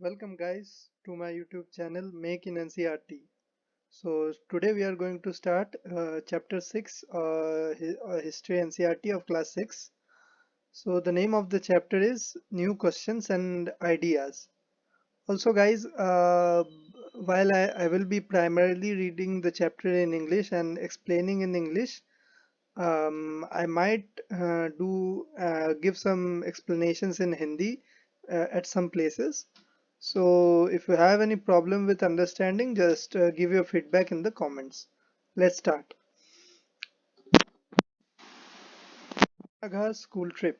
Welcome guys to my YouTube channel Make in NCRT. So today we are going to start chapter 6 History NCRT of class 6. So the name of the chapter is New Questions and Ideas. Also guys, while I will be primarily reading the chapter in English and explaining in English, I might give some explanations in Hindi at some places. So if you have any problem with understanding, just give your feedback in the comments. Let's start. Anagha's school trip.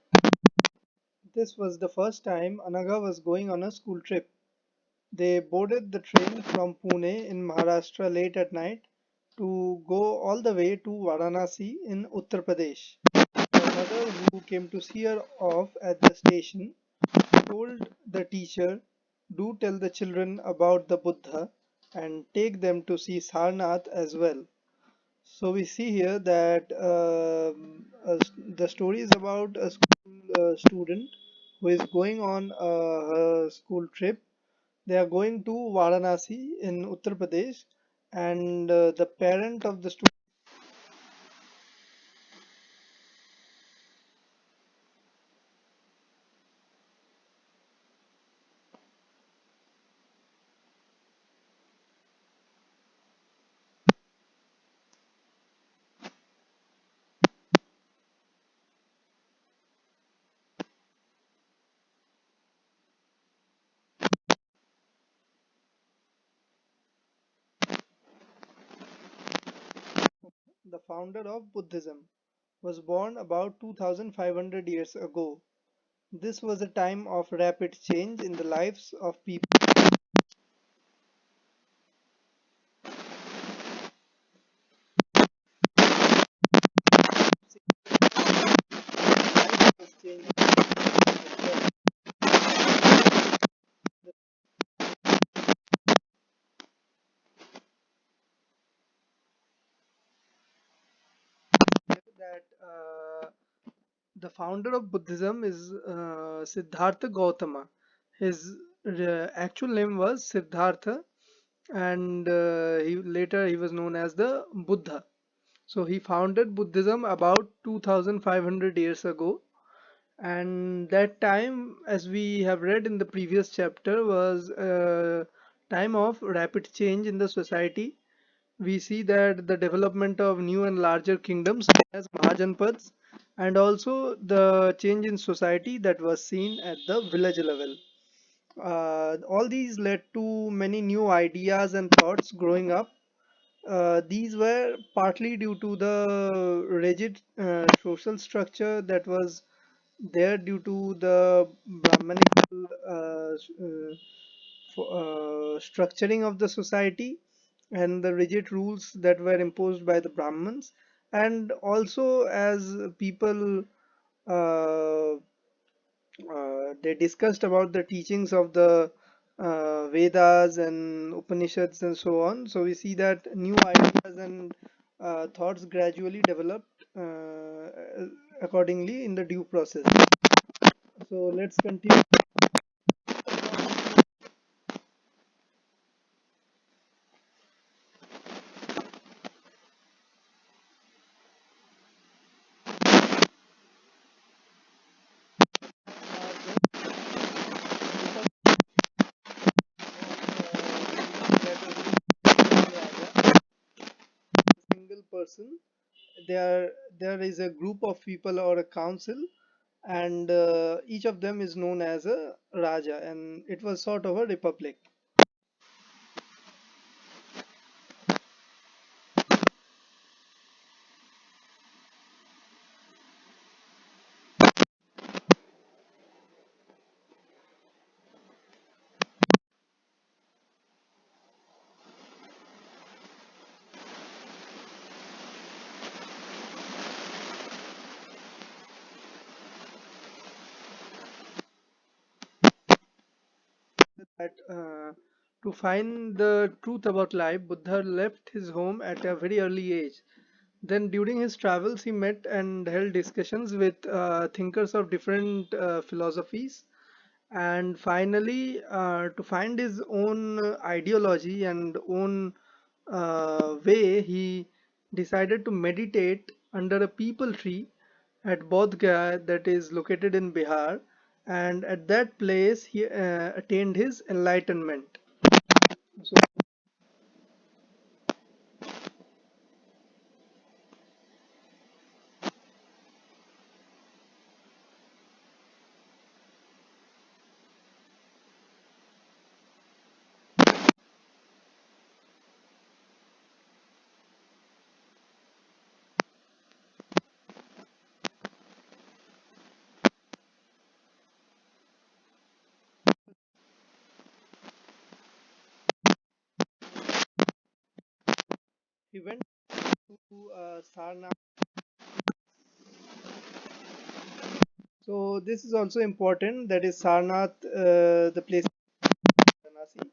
This was the first time Anagha was going on a school trip. They boarded the train from Pune in Maharashtra late at night to go all the way to Varanasi in Uttar Pradesh. Her mother, who came to see her off at the station, told the teacher, "Do tell the children about the Buddha and take them to see Sarnath as well." So we see here that the story is about a school student who is going on a school trip. They are going to Varanasi in Uttar Pradesh, and the parent of the student, the founder of Buddhism, was born about 2500 years ago. This was a time of rapid change in the lives of people. Life was changing that the founder of Buddhism is Siddhartha Gautama. His actual name was Siddhartha, and he was known as the Buddha. So he founded Buddhism about 2500 years ago, and that time, as we have read in the previous chapter, was a time of rapid change in the society. We see that the development of new and larger kingdoms as Mahajanpads, and also the change in society that was seen at the village level. All these led to many new ideas and thoughts growing up. These were partly due to the rigid social structure that was there due to the Brahmanical structuring of the society and the rigid rules that were imposed by the Brahmins, and also as people uh, they discussed about the teachings of the Vedas and Upanishads and so on. So we see that new ideas and thoughts gradually developed accordingly in the due process. So let's continue. Single person, there is a group of people or a council, and each of them is known as a Raja, and it was sort of a republic. That to find the truth about life, Buddha left his home at a very early age. Then, during his travels, he met and held discussions with thinkers of different philosophies. and finally to find his own ideology and own way, he decided to meditate under a peepal tree at Bodh Gaya, that is located in Bihar, and at that place he attained his enlightenment. So he went to Sarnath. So this is also important. That is Sarnath, the place. Varanasi.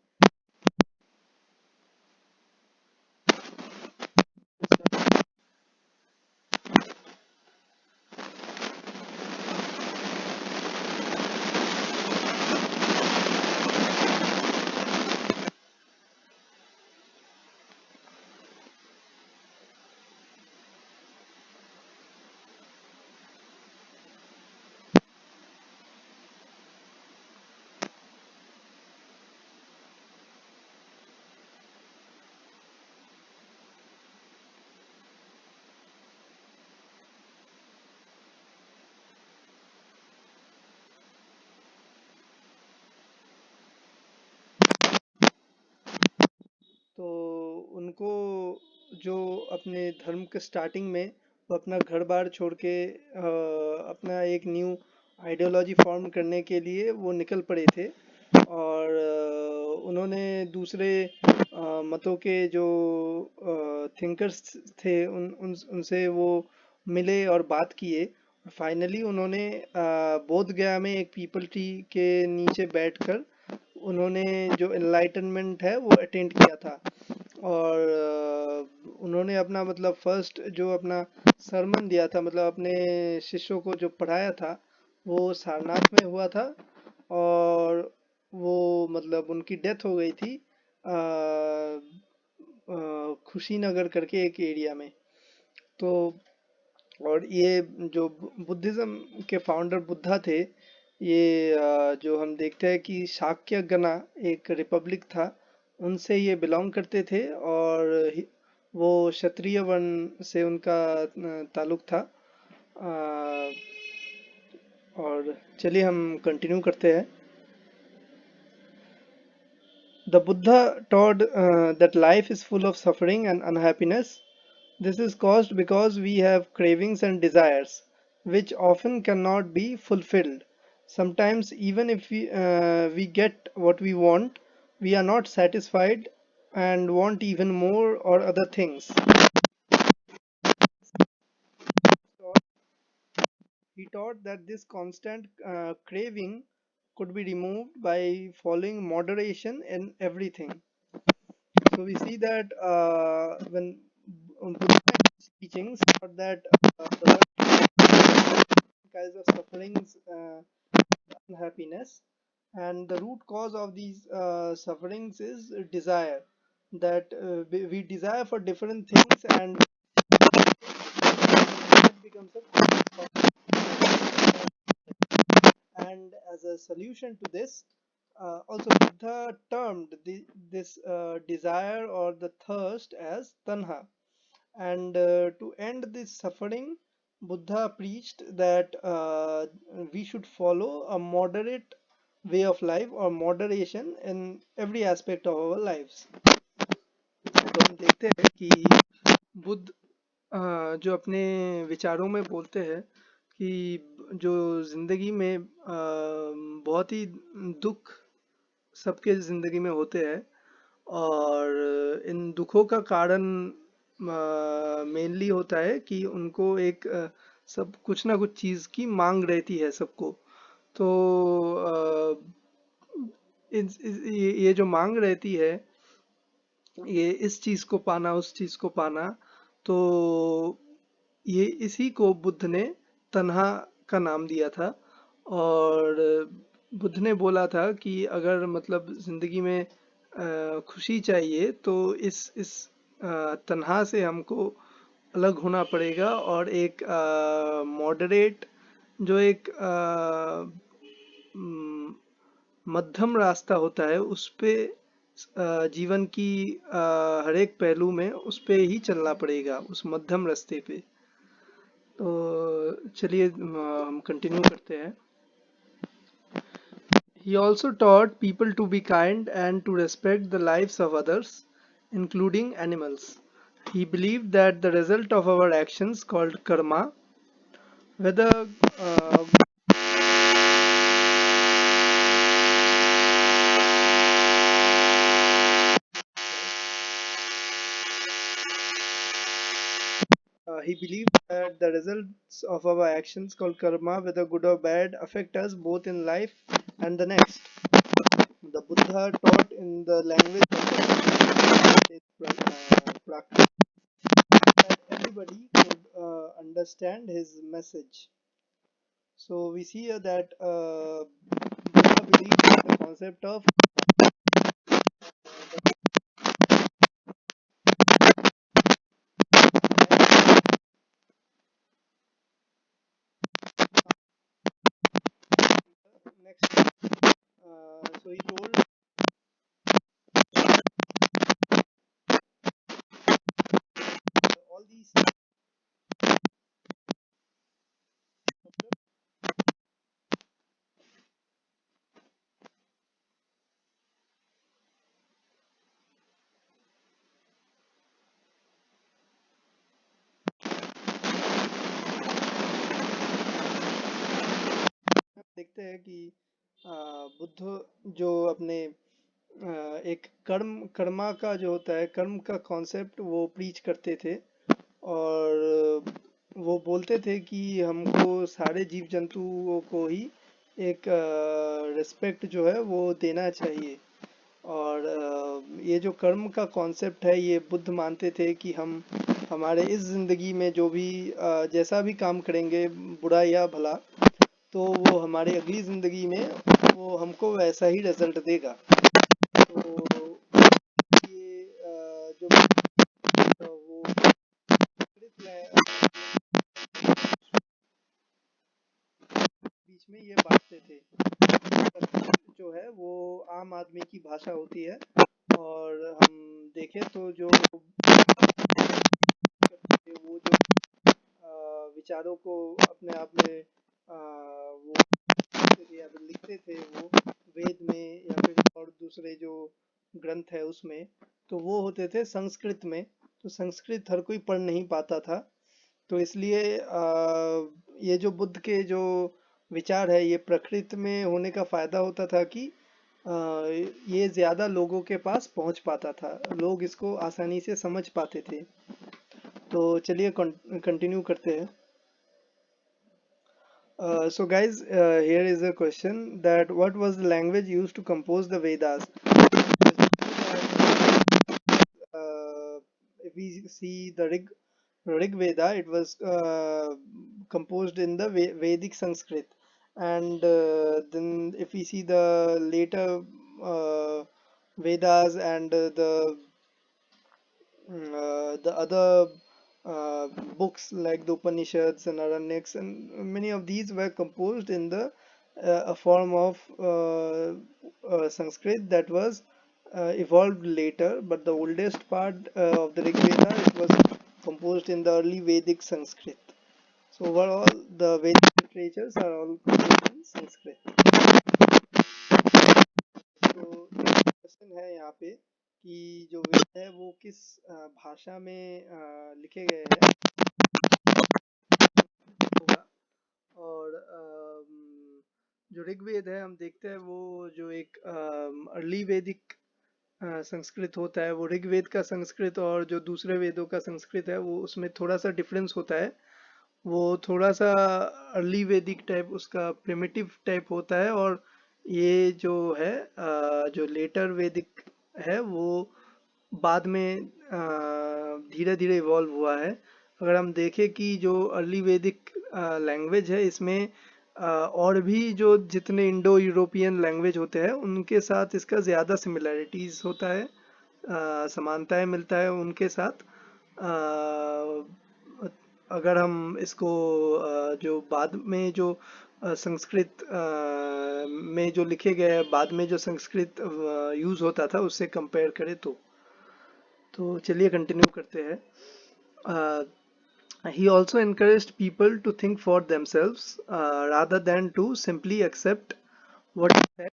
तो उनको जो अपने धर्म के starting में वो अपना घर बार छोड़ के अपना एक न्यू आइडियोलॉजी फॉर्म करने के लिए वो निकल पड़े थे, और उन्होंने दूसरे मतों के जो थिंकर्स थे उनसे वो मिले और बात किए। फाइनली उन्होंने बोध गया में एक पीपल ट्री के नीचे बैठकर उन्होंने जो एनलाइटनमेंट है वो अटेंड किया था। और उन्होंने अपना मतलब फर्स्ट जो अपना सरमन दिया था, मतलब अपने शिष्यों को जो पढ़ाया था, वो सारनाथ में हुआ था। और वो मतलब उनकी डेथ हो गई थी खुशीनगर करके एक एरिया में। तो और ये जो बुद्धिज्म के फाउंडर बुद्धा थे, ये जो हम देखते हैं कि शाक्य गना एक रिपब्लिक था, उनसे ये बिलोंग करते थे। और वो क्षत्रिय वर्ण से उनका ताल्लुक था। अ, और चलिए हम कंटिन्यू करते हैं। The Buddha taught that life is full of suffering and unhappiness. This is caused because we have cravings and desires, which often cannot be fulfilled. Sometimes, even if we get what we want, we are not satisfied and want even more or other things. He taught that this constant craving could be removed by following moderation in everything. So we see that when Buddha's teachings taught that the kinds of sufferings, unhappiness, and the root cause of these sufferings is desire. That we desire for different things, and it becomes a, and as a solution to this, also Buddha termed this desire or the thirst as tanha. And to end this suffering, Buddha preached that we should follow a moderate way of life or moderation in every aspect of our lives. तो हम देखते हैं कि बुद्ध जो अपने विचारों में बोलते हैं कि जो जिंदगी में बहुत ही दुख सबके जिंदगी में होते हैं, और इन दुखों का कारण मेनली होता है कि उनको एक सब कुछ ना कुछ चीज की मांग रहती है सबको। तो ये जो मांग रहती है, ये इस चीज को पाना उस चीज को पाना, तो ये इसी को बुद्ध ने तन्हा का नाम दिया था। और बुद्ध ने बोला था कि अगर मतलब जिंदगी में खुशी चाहिए तो इस तन्हा से हमको अलग होना पड़ेगा और एक मॉडरेट जो एक म, मध्यम रास्ता होता है उस पे जीवन की हर एक पहलू में उस पे ही चलना पड़ेगा, उस मध्यम रास्ते पे। तो चलिए हम कंटिन्यू करते हैं। He also taught people to be kind and to respect the lives of others, including animals. He believed that the result of our actions, called karma, whether he believed that the results of our actions, called karma, whether good or bad, affect us both in life and the next. The Buddha taught in the language of the Prakrit that everybody could understand his message. So we see here that Buddha believed in the concept of next. So he told all these देखते हैं कि बुद्ध जो अपने एक कर्मा का जो होता है कर्म का कॉन्सेप्ट वो प्रीच करते थे। और वो बोलते थे कि हमको सारे जीव जंतुओं को ही एक रिस्पेक्ट जो है वो देना चाहिए। और ये जो कर्म का कॉन्सेप्ट है ये बुद्ध मानते थे कि हम हमारे इस जिंदगी में जो भी जैसा भी काम करेंगे बुरा या भला तो वो हमारी अगली जिंदगी में वो हमको वैसा ही रिजल्ट देगा। तो ये जो वो बीच में ये बांटते थे। जो है वो आम आदमी की भाषा होती है और हम देखें तो जो वो जो विचारों को अपने आप में वो लिखते थे या फिर लिखते थे वो वेद में या फिर और दूसरे जो ग्रंथ है उसमें, तो वो होते थे संस्कृत में। तो संस्कृत हर कोई पढ़ नहीं पाता था, तो इसलिए ये जो बुद्ध के जो विचार है ये प्रकृति में होने का फायदा होता था कि ये ज्यादा लोगों के पास पहुंच पाता था, लोग इसको आसानी से समझ पाते थे। तो चलिए कंटिन्यू करते हैं। So guys, here is a question that what was the language used to compose the Vedas? If we see the Rig Veda, it was composed in the Vedic Sanskrit, and then if we see the later Vedas and the other uh, books like the Upanishads and Aranyaks, and many of these were composed in the a form of Sanskrit that was evolved later. But the oldest part of the Rig Veda it was composed in the early Vedic Sanskrit. So overall, the Vedic literatures are all composed in Sanskrit. तो question है यहाँ पे कि जो वेद है वो किस भाषा में लिखे गए हैं होगा। और जो ऋग्वेद है हम देखते हैं वो जो एक अर्ली वैदिक संस्कृत होता है, वो ऋग्वेद का संस्कृत और जो दूसरे वेदों का संस्कृत है वो उसमें थोड़ा सा डिफरेंस होता है। वो थोड़ा सा अर्ली वैदिक टाइप उसका प्रिमिटिव टाइप होता है, और ये जो है जो लेटर वैदिक है वो बाद में धीरे धीरे इवॉल्व हुआ है। अगर हम देखें कि जो अर्ली वैदिक लैंग्वेज है इसमें और भी जो जितने इंडो यूरोपियन लैंग्वेज होते हैं उनके साथ इसका ज़्यादा सिमिलैरिटीज़ होता है, समानताएं मिलता है उनके साथ। अगर हम इसको जो बाद में जो संस्कृत में जो लिखे गए हैं, बाद में जो संस्कृत यूज़ होता था उससे कंपेयर करें तो चलिए कंटिन्यू करते हैं। Uh, he also encouraged people to think for themselves rather than to simply accept what he said.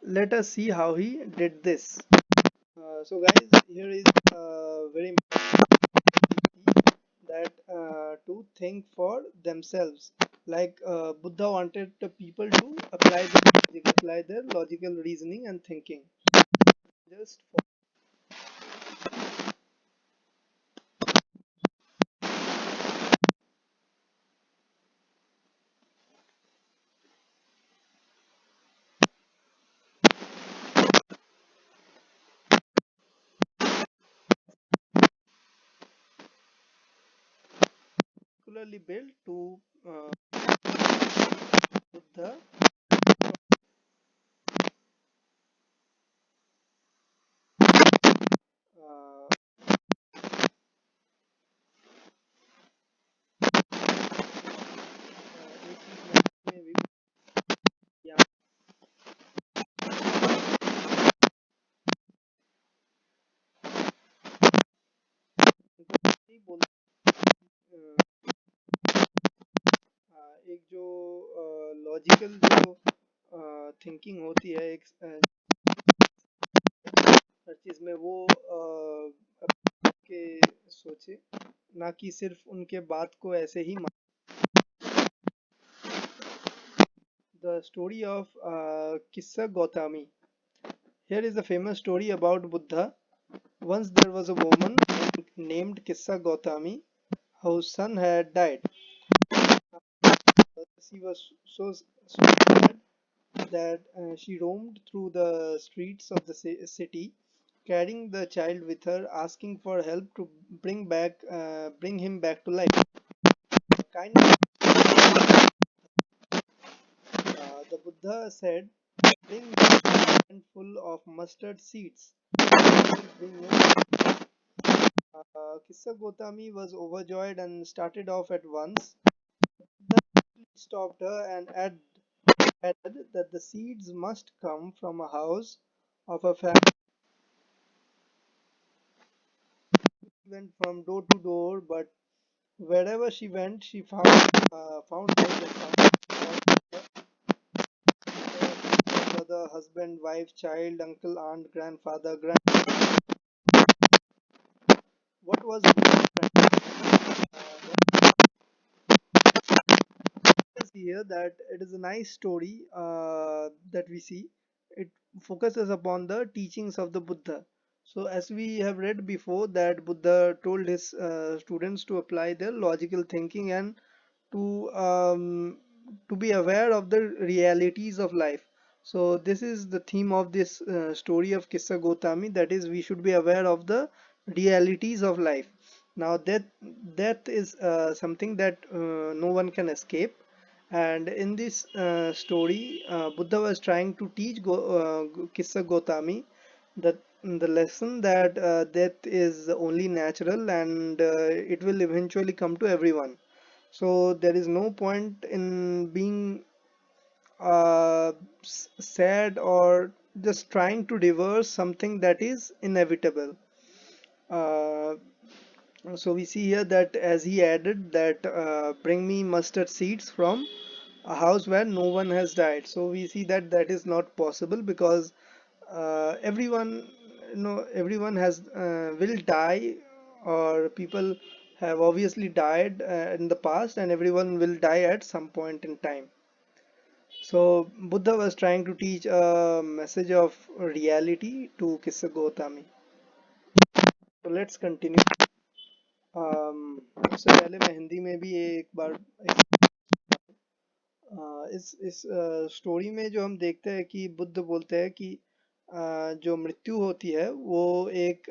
Let us see how he did this. So, guys, here is very important that to think for themselves. Like Buddha wanted the people to apply their logical reasoning and thinking. Just particularly built to Buddha. Uh, एक चीज मैं भी यहाँ पे बोल एक जो logical जो थिंकिंग होती है एक हर चीज में वो के सोचे, ना कि सिर्फ उनके बात को ऐसे ही द स्टोरी ऑफ किस्सा Gautami. Here is a famous story about Buddha. Once there was a woman named Kissa Gautami whose son had died. She was so sad that she roamed through the streets of the city, carrying the child with her, asking for help to bring him back to life. Kind the Buddha said, "Bring this handful of mustard seeds. I will bring you." Kissa Gotami was overjoyed and started off at once. The stopped her and added that the seeds must come from a house of a family. She went from door to door, but wherever she went, she found out that someone, brother, husband, wife, child, uncle, aunt, grandfather, what was here that it is a nice story that we see. It focuses upon the teachings of the Buddha. So, as we have read before, that Buddha told his students to apply their logical thinking and to um, to be aware of the realities of life. So, this is the theme of this story of Kissa Gotami. That is, we should be aware of the realities of life. Now, death is something that no one can escape, and in this story, Buddha was trying to teach Kissa Gotami that the lesson that death is only natural and it will eventually come to everyone. So there is no point in being sad or just trying to reverse something that is inevitable. Uh, so we see here that as he added that bring me mustard seeds from a house where no one has died. So we see that that is not possible because everyone, everyone has will die, or people have obviously died in the past, and everyone will die at some point in time. So Buddha was trying to teach a message of reality to Kissa Gotami. So let's continue. उससे पहले मैं हिंदी में भी एक बार इस story में जो हम देखते हैं कि बुद्ध बोलते हैं कि जो मृत्यु होती है वो एक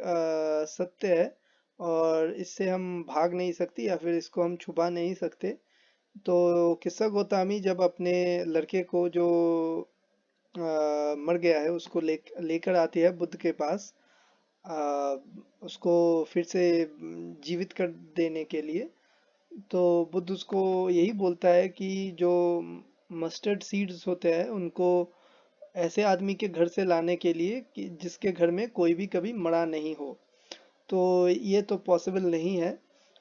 सत्य है और इससे हम भाग नहीं सकते या फिर इसको हम छुपा नहीं सकते। तो किस्सा गोतामी जब अपने लड़के को जो मर गया है उसको लेकर आती है बुद्ध के पास, आ, उसको फिर से जीवित कर देने के लिए। तो बुद्ध उसको यही बोलता है कि जो मस्टर्ड सीड्स होते हैं उनको ऐसे आदमी के घर से लाने के लिए कि जिसके घर में कोई भी कभी मरा नहीं हो। तो ये तो पॉसिबल नहीं है।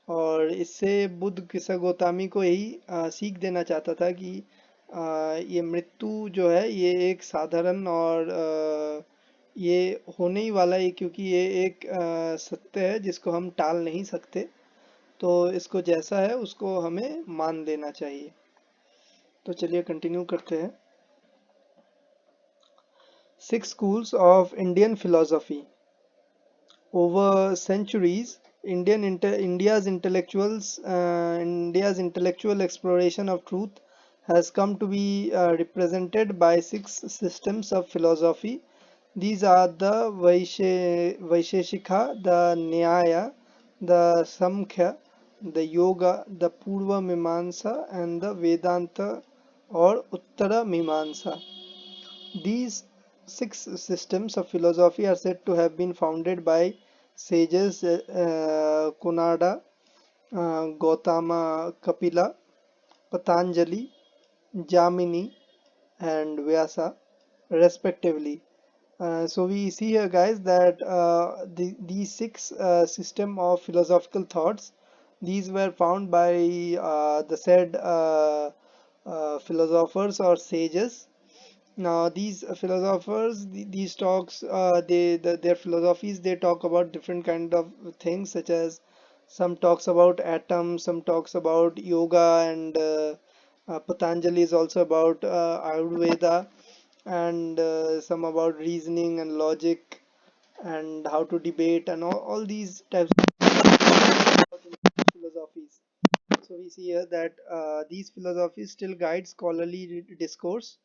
और इससे बुद्ध किस्सा गौतमी को यही सीख देना चाहता था कि ये मृत्यु जो है ये एक साधारण और ये होने ही वाला है, क्योंकि ये एक सत्य है जिसको हम टाल नहीं सकते। तो इसको जैसा है उसको हमें मान लेना चाहिए। तो चलिए कंटिन्यू करते हैं। Six schools of Indian philosophy. Over centuries, India's intellectual exploration of truth has come to be represented by six systems of philosophy. These are the Vaisheshika, the Nyaya, the Samkhya, the Yoga, the Purva Mimamsa, and the Vedanta or Uttara Mimamsa. These six systems of philosophy are said to have been founded by sages Kunada, Gautama Kapila, Patanjali, Jamini, and Vyasa, respectively. So we see here, guys, that these six system of philosophical thoughts, these were found by the said philosophers or sages. Now these philosophers, these talks, their philosophies, they talk about different kind of things, such as some talks about atoms, some talks about yoga, and Patanjali is also about Ayurveda, and some about reasoning and logic and how to debate and all these types of philosophies. So we see here that these philosophies still guide scholarly discourse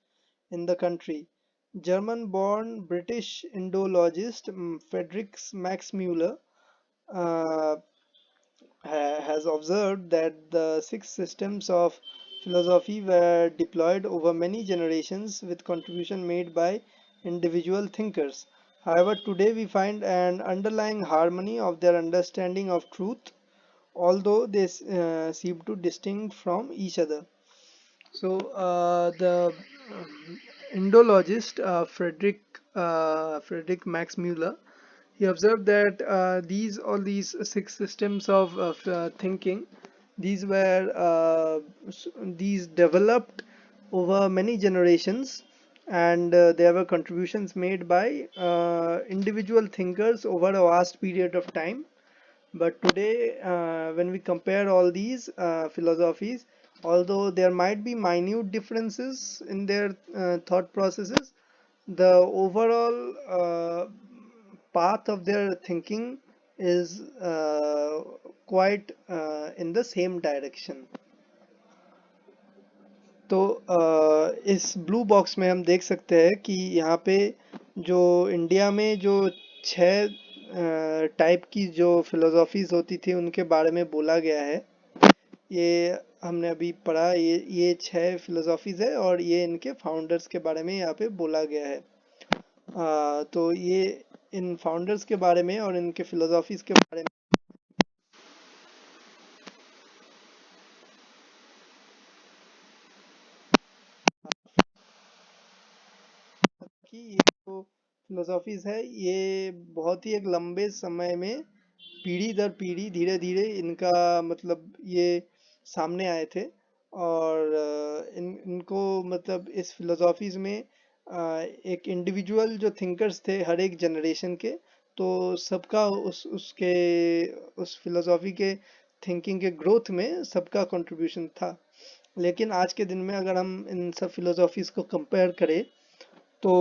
in the country. German-born British Indologist Friedrich Max Muller uh, has observed that the six systems of philosophy were deployed over many generations with contribution made by individual thinkers. However, today we find an underlying harmony of their understanding of truth, although they seem to distinct from each other. So the Indologist Friedrich Max Muller, he observed that these six systems of thinking, these were these developed over many generations, and there were contributions made by individual thinkers over a vast period of time. But today, when we compare all these philosophies, although there might be minute differences in their thought processes, the overall path of their thinking is quite in the same direction. तो इस blue box में हम देख सकते हैं कि यहाँ पे जो इंडिया में जो छह टाइप की जो फिलोसॉफीज होती थी उनके बारे में बोला गया है। ये हमने अभी पढ़ा, ये छह फिलोसॉफीज है और ये इनके फाउंडर्स के बारे में यहाँ पे बोला गया है। तो ये इन फाउंडर्स के बारे में और इनके फिलोसॉफीज के बारे में कि ये जो फिलोसॉफीज है ये बहुत ही एक लंबे समय में पीढ़ी दर पीढ़ी धीरे धीरे इनका मतलब ये सामने आए थे। और इनको मतलब इस फिलोसॉफीज में एक इंडिविजुअल जो थिंकर्स थे हर एक जनरेशन के, तो सबका उस फिलोसॉफी के थिंकिंग के ग्रोथ में सबका कंट्रीब्यूशन था। लेकिन आज के दिन में अगर हम इन सब फिलोसॉफीज को कंपेयर करें तो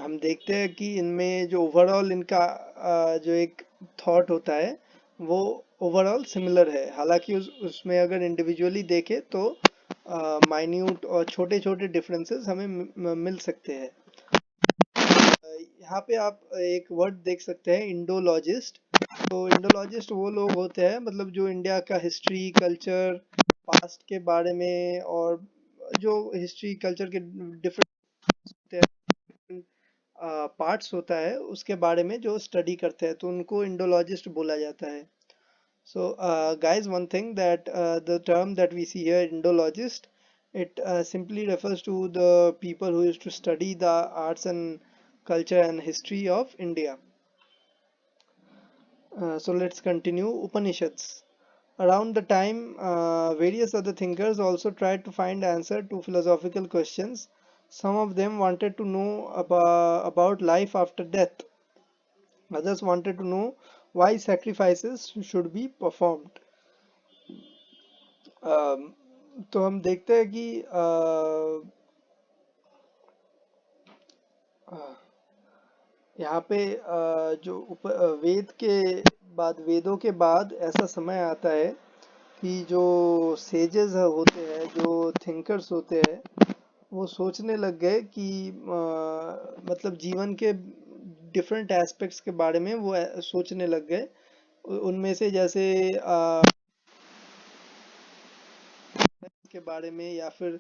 हम देखते हैं कि इनमें जो ओवरऑल इनका जो एक थॉट होता है वो ओवरऑल सिमिलर है। हालांकि उसमें अगर इंडिविजुअली देखें तो माइन्यूट और छोटे छोटे डिफरेंसेस हमें मिल सकते हैं। यहाँ पे आप एक वर्ड देख सकते हैं, इंडोलॉजिस्ट। तो इंडोलॉजिस्ट वो लोग होते हैं मतलब जो इंडिया का हिस्ट्री, कल्चर पास्ट के बारे में, और जो हिस्ट्री कल्चर के डिफरेंट पार्ट्स होता है उसके बारे में जो स्टडी करते हैं, तो उनको इंडोलॉजिस्ट बोला जाता है. So, guys, one thing that the term that we see here, Indologist, it simply refers to the people who used to study the arts and culture and history of India. So let's continue. Upanishads. Around the time, various other thinkers also tried to find answer to philosophical questions. Some of them wanted to know about life after death. Others wanted to know why sacrifices should be performed. अम, तो हम देखते हैं कि यहाँ पे वेद के बाद, वेदों के बाद ऐसा समय आता है कि जो सेजेस होते हैं, जो थिंकर्स होते हैं, वो सोचने लग गए कि मतलब जीवन के डिफरेंट एस्पेक्ट्स के बारे में वो सोचने लग गए. उनमें से जैसे के बारे में, या फिर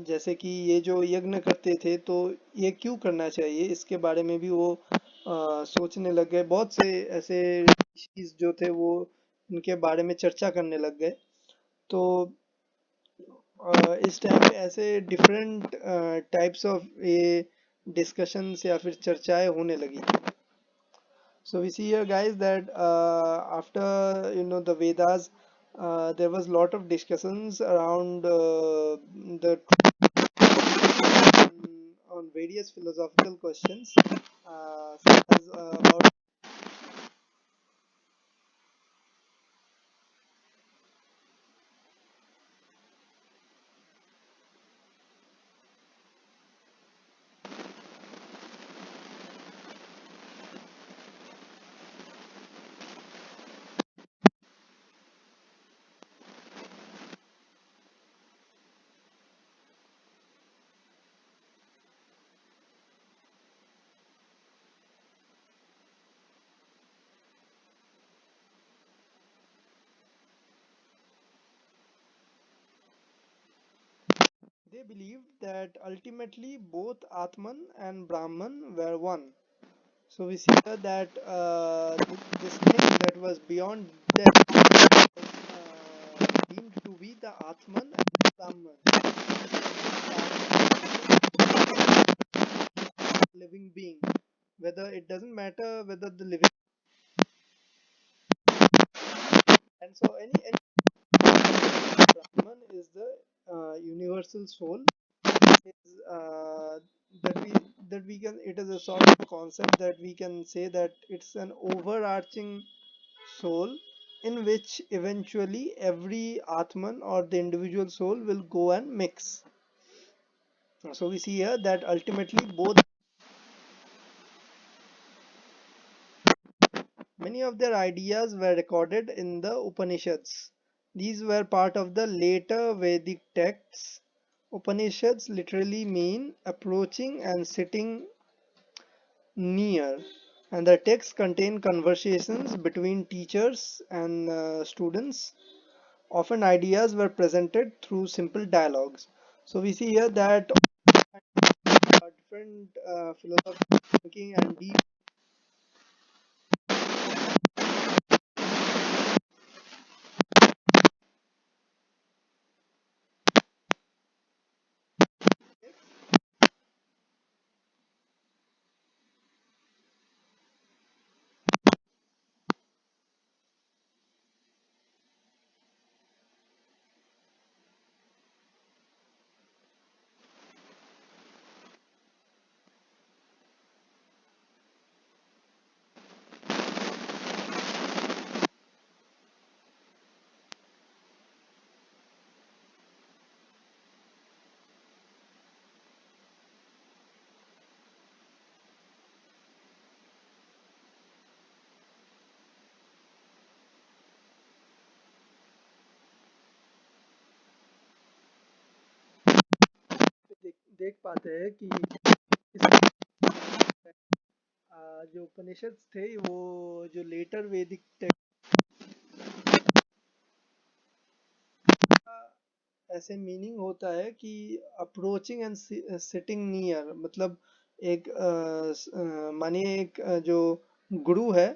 जैसे कि ये जो यज्ञ करते थे तो ये क्यों करना चाहिए, इसके बारे में भी वो सोचने लग गए. बहुत से ऐसे ऋषिज जो थे वो इनके बारे में चर्चा करने लग गए. तो इस टाइम पे ऐसे डिफरेंट टाइप्स ऑफ ये डिस्कशंस या फिर चर्चाएं होने लगी. So we see here, guys, that after the Vedas, there was lot of discussions around the on various philosophical questions, such as about. They believed that ultimately both Atman and Brahman were one. So we see here that this thing that was beyond death was deemed to be the Atman and the Brahman. Living being, whether it doesn't matter whether the living, and so any Brahman is the universal soul. Is that we can, it is a sort of concept that we can say that it's an overarching soul in which eventually every Atman or the individual soul will go and mix. So we see here that ultimately both, many of their ideas were recorded in the Upanishads. These were part of the later Vedic texts. Upanishads literally mean approaching and sitting near, and the texts contain conversations between teachers and students. Often ideas were presented through simple dialogues. So we see here that different philosophical thinking and deep देख पाते हैं कि जो उपनिषद थे वो जो letter वैदिक ऐसे मीनिंग होता है कि अप्रोचिंग एंड सिटिंग नियर, मतलब एक मानिए एक जो गुरु है,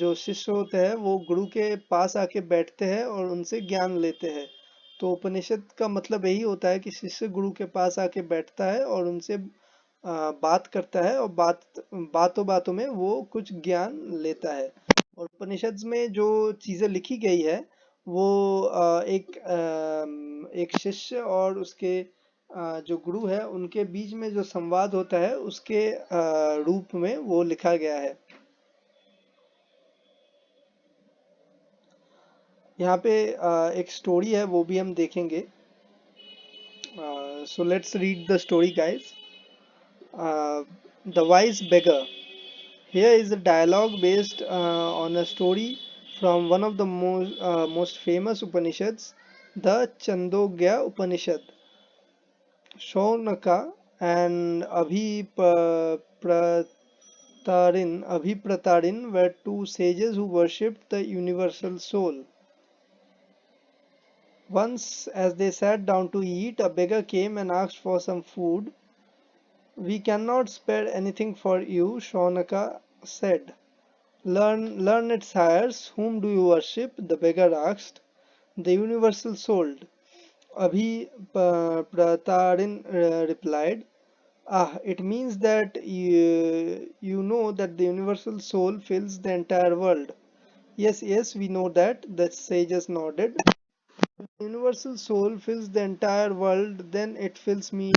जो शिष्य होते हैं वो गुरु के पास आके बैठते हैं और उनसे ज्ञान लेते हैं। तो उपनिषद का मतलब यही होता है कि शिष्य गुरु के पास आके बैठता है और उनसे बात करता है, और बातों बातों में वो कुछ ज्ञान लेता है। और उपनिषद में जो चीजें लिखी गई है वो एक शिष्य और उसके जो गुरु है उनके बीच में जो संवाद होता है उसके रूप में वो लिखा गया है। यहाँ पे एक स्टोरी है, वो भी हम देखेंगे। So let's read the story guys. The wise beggar. Here is a dialogue based on a story from one of the most famous Upanishads, the Chandogya Upanishad. Shaunaka and Abhipratarin were two sages who worshipped the universal soul. Once, as they sat down to eat, a beggar came and asked for some food. We cannot spare anything for you, Shaunaka said. Learned sires, whom do you worship? The beggar asked. The universal soul. Pratarin replied. Ah, it means that you know that the universal soul fills the entire world. Yes, yes, we know that, the sages nodded. The universal soul fills the entire world, then it fills me.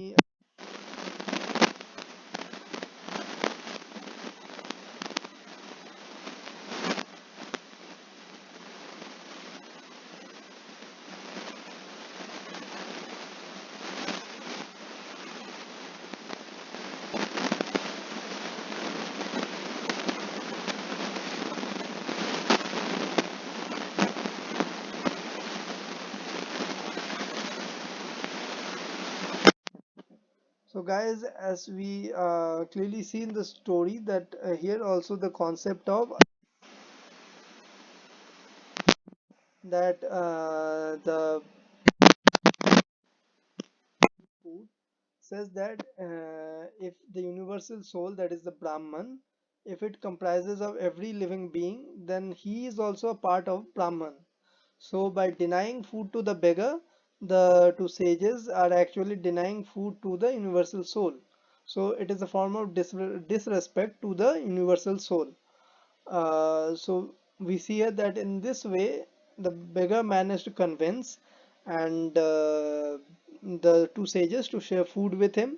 So, guys, as we clearly see in the story, that here also the concept of that the food says that if the universal soul, that is the Brahman, if it comprises of every living being, then he is also a part of Brahman. So, by denying food to the beggar, the two sages are actually denying food to the universal soul. So, it is a form of disrespect to the universal soul. So we see here that in this way the beggar managed to convince and the two sages to share food with him.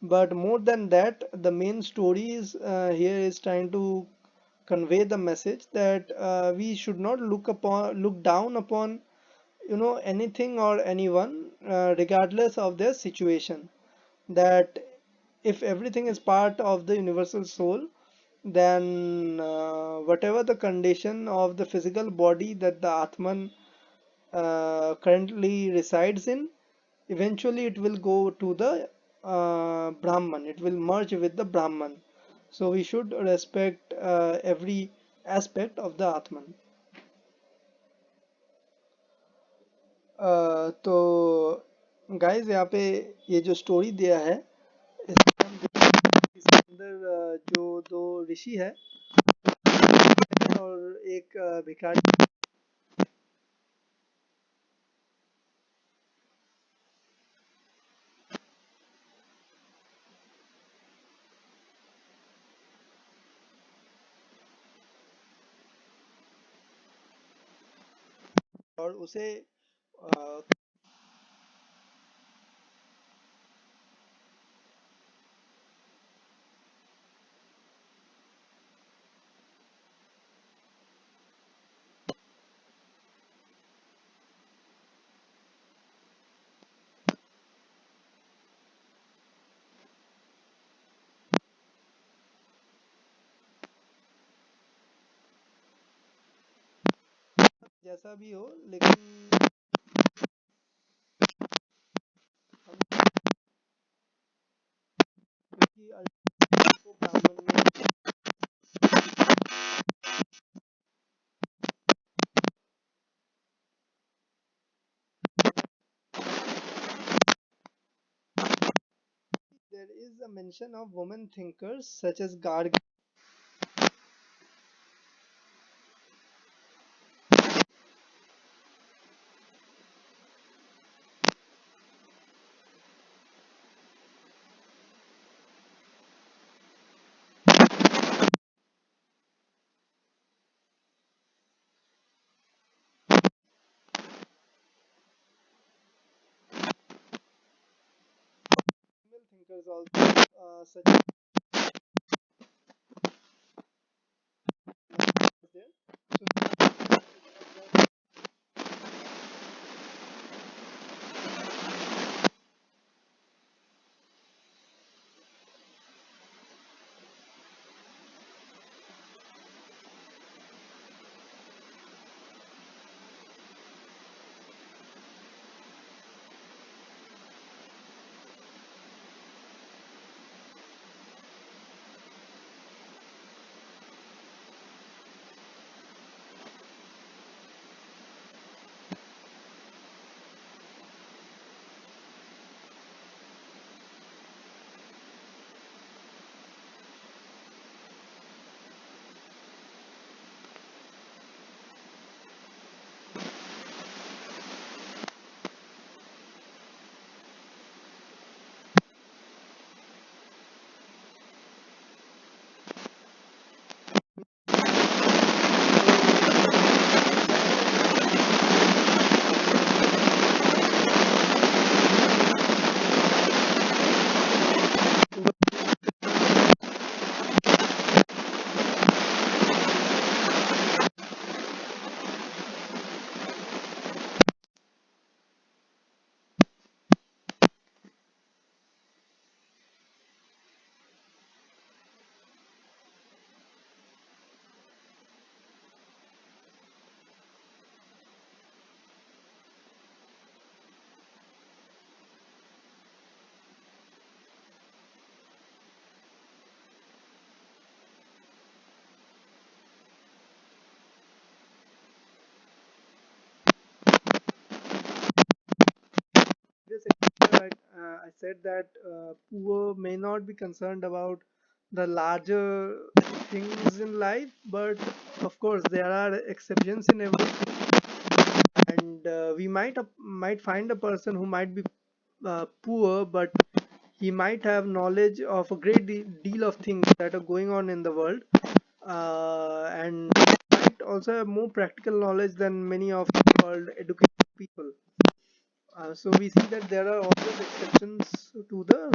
But more than that, the main story is here is trying to convey the message that we should not look down upon anything or anyone, regardless of their situation. That if everything is part of the universal soul, then whatever the condition of the physical body that the Atman currently resides in, eventually it will go to the Brahman, it will merge with the Brahman. So we should respect every aspect of the Atman. तो guys, यहाँ पे ये जो story दिया है इसमें हम देखते हैं कि इसके अंदर जो दो ऋषि है और एक भिखारी, और उसे अ, जैसा भी हो, लेकिन हम क्योंकि अल्टीमेटली को ब्राह्मण में mention of women thinkers such as Gargi. Female thinkers also such as there. So previous episode, I said that poor may not be concerned about the larger things in life, but of course there are exceptions in everything, and we might find a person who might be poor, but he might have knowledge of a deal of things that are going on in the world, and might also have more practical knowledge than many of the world educated people. So we see that there are always exceptions to the rule.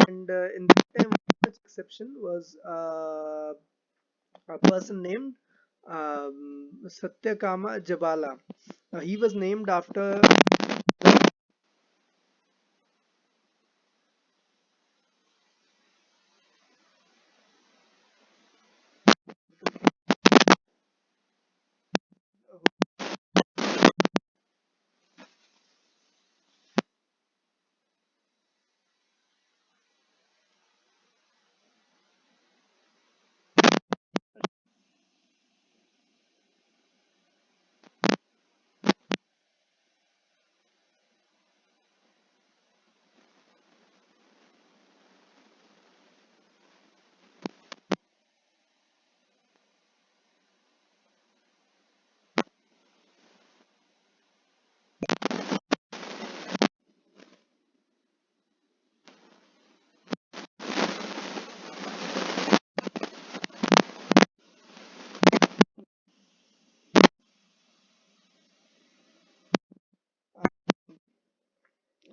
And in that time, one such exception was a person named Satyakama Jabala. He was named after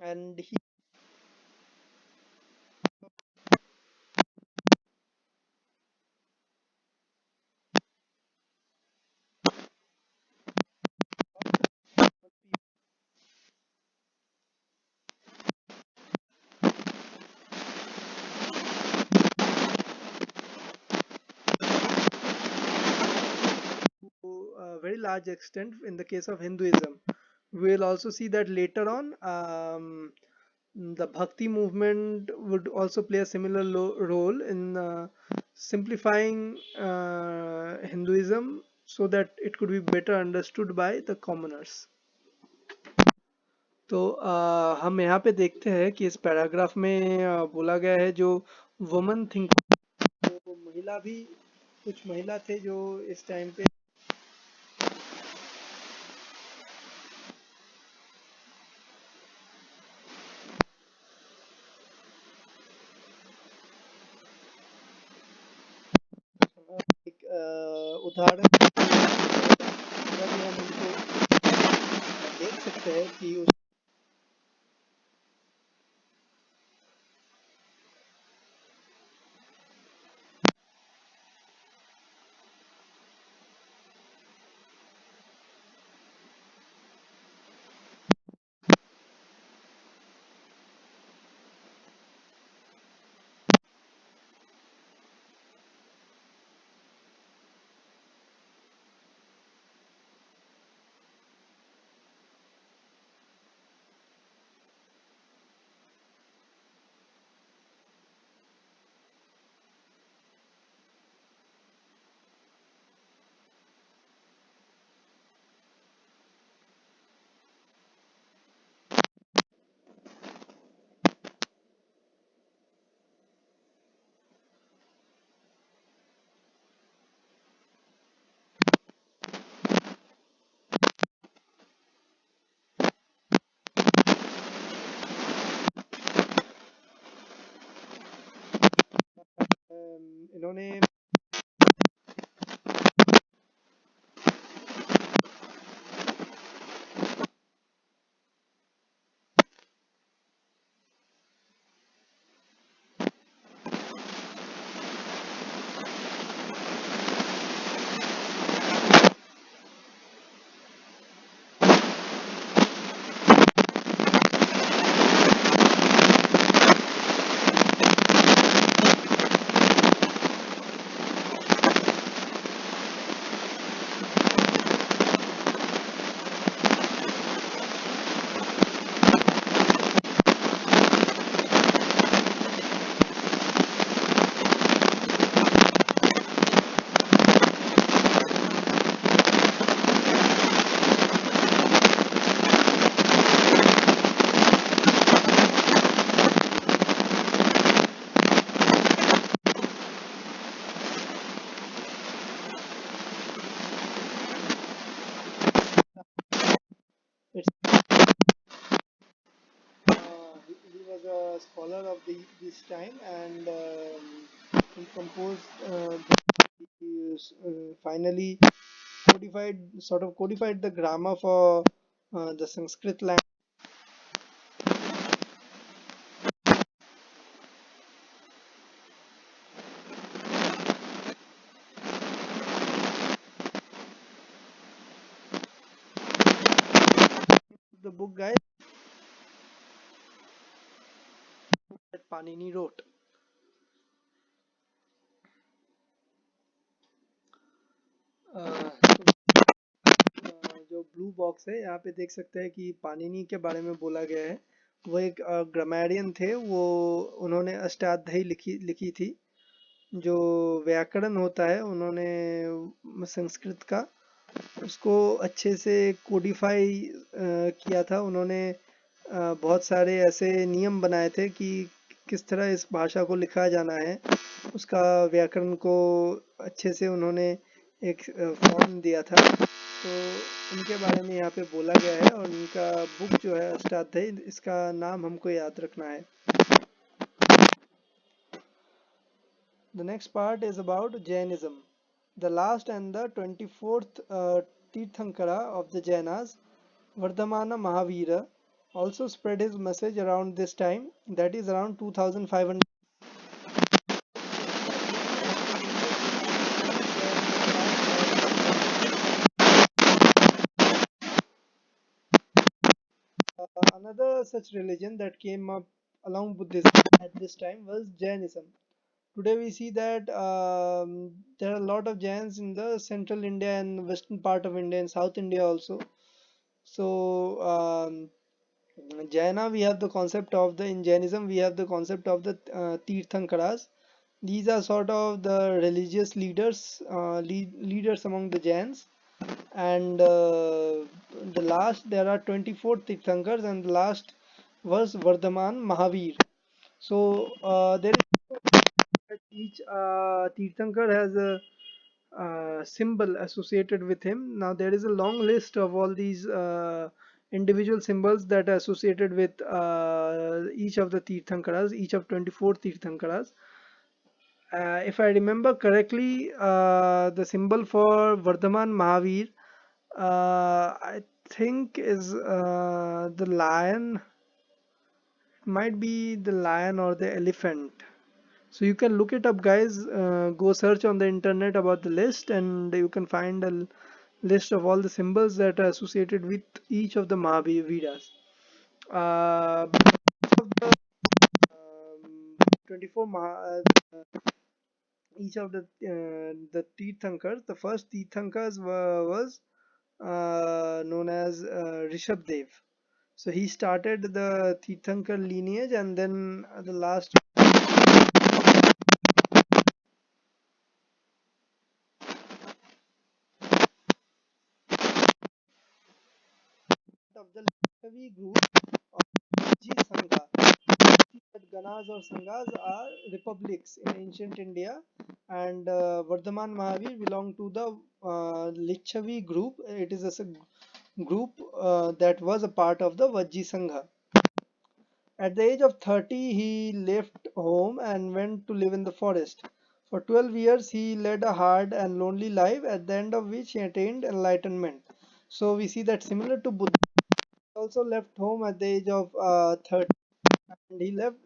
and he to a very large extent in the case of Hinduism. We'll also see that later on. The Bhakti movement would also play a similar role in simplifying Hinduism so that it could be better understood by the commoners. तो हम यहाँ पे देखते हैं कि इस paragraph में बोला गया है जो वुमन थिंक, तो महिला भी, कुछ महिला थे जो इस टाइम पे एक उदाहरण अगर हम उनको देख सकते हैं कि इन्होंने he was a scholar of this time, and he composed he, finally codified the grammar for the Sanskrit language. The book, guys, that Panini wrote. जो ब्लू बॉक्स है यहाँ पे देख सकते हैं कि पाणिनि के बारे में बोला गया है। वो एक ग्रामेरियन थे, वो उन्होंने अष्टाध्यायी लिखी लिखी थी। जो व्याकरण होता है उन्होंने संस्कृत का उसको अच्छे से कोडिफाई किया था। उन्होंने बहुत सारे ऐसे नियम बनाए थे कि किस तरह इस भाषा को लिखा जाना है। उसका व्याकरण को अच्छे से उन्होंने एक फॉर्म दिया था। तो उनके बारे में यहाँ पे बोला गया है, और उनका बुक जो है अष्टाध्यायी, इसका नाम हमको याद रखना है। The next part is about Jainism. The last and the 24th Tirthankara of the Jainas, Vardhamana Mahavira, also spread his message around this time, that is around 2500. Another such religion that came up along Buddhism at this time was Jainism. Today we see that there are a lot of Jains in the central India and western part of India and South India also. So Jaina, we have the concept of the in Jainism we have the concept of the Tirthankaras. These are sort of the religious leaders, leaders among the Jains. And the last, there are 24 Tirthankars, and the last was Vardhaman Mahavir. So there is each Tirthankar has a symbol associated with him. Now there is a long list of all these individual symbols that are associated with each of the Tirthankaras, each of 24 Tirthankaras. If I remember correctly, the symbol for Vardhaman Mahavir, I think is the lion, might be the lion or the elephant. So you can look it up, guys. Go search on the internet about the list, and you can find a list of all the symbols that are associated with each of the Mahaviras. Uh, of the 24 each of the Tirthankars, the first Tirthankars was known as Rishabdev. So he started the Tirthankar lineage, and then the last of the Lishavi group of G Sangha. That Ganas or Sanghas are republics in ancient India, and Vardhaman Mahavir belonged to the Lichavi group. It is a group that was a part of the Vajji Sangha. At the age of 30, he left home and went to live in the forest. For 12 years, he led a hard and lonely life, at the end of which he attained enlightenment. So we see that similar to Buddha, he also left home at the age of 30, and he left,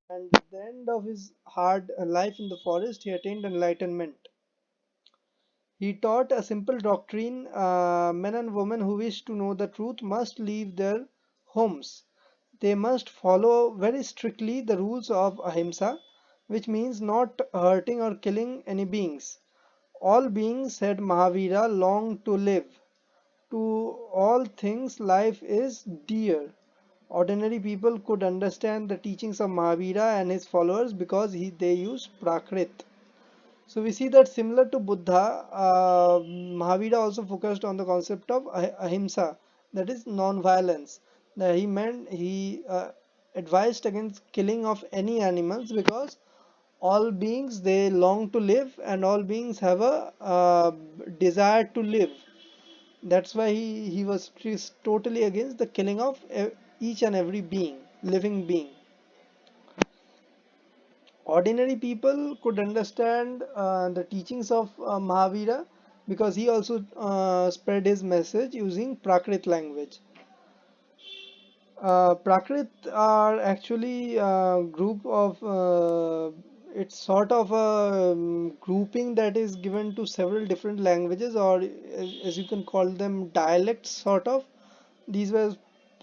and at the end of his hard life in the forest, he attained enlightenment. He taught a simple doctrine: men and women who wish to know the truth must leave their homes. They must follow very strictly the rules of ahimsa, which means not hurting or killing any beings. All beings, said Mahavira, long to live. To all things, life is dear. Ordinary people could understand the teachings of Mahavira and his followers because they use Prakrit. So we see that similar to Buddha, Mahavira also focused on the concept of ahimsa, that is non-violence. That he meant he advised against killing of any animals because all beings they long to live, and all beings have a desire to live. That's why he was totally against the killing of each and every being, living being. Ordinary people could understand the teachings of Mahavira because he also spread his message using Prakrit language. Prakrit are actually a group of it's sort of a grouping that is given to several different languages, or as you can call them, dialects sort of. These were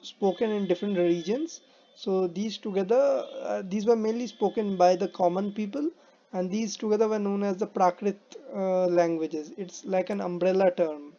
spoken in different regions. So these together, these were mainly spoken by the common people, and these together were known as the Prakrit languages. It's like an umbrella term.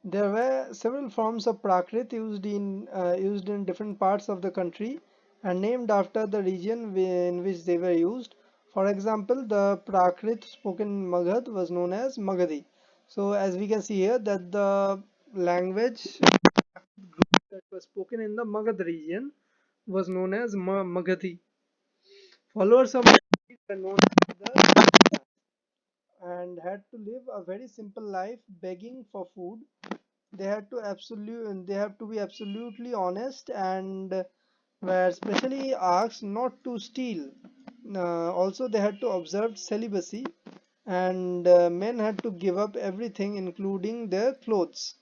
There were several forms of Prakrit used in different parts of the country and named after the region in which they were used. For example, the Prakrit spoken in Magad was known as Magadhi. So as we can see here that the language that was spoken in the Magad region was known as Magadhi. Followers of Magadhi were known as the and had to live a very simple life begging for food. They have to be absolutely honest, and were specially asked not to steal. Also they had to observe celibacy, and men had to give up everything including their clothes.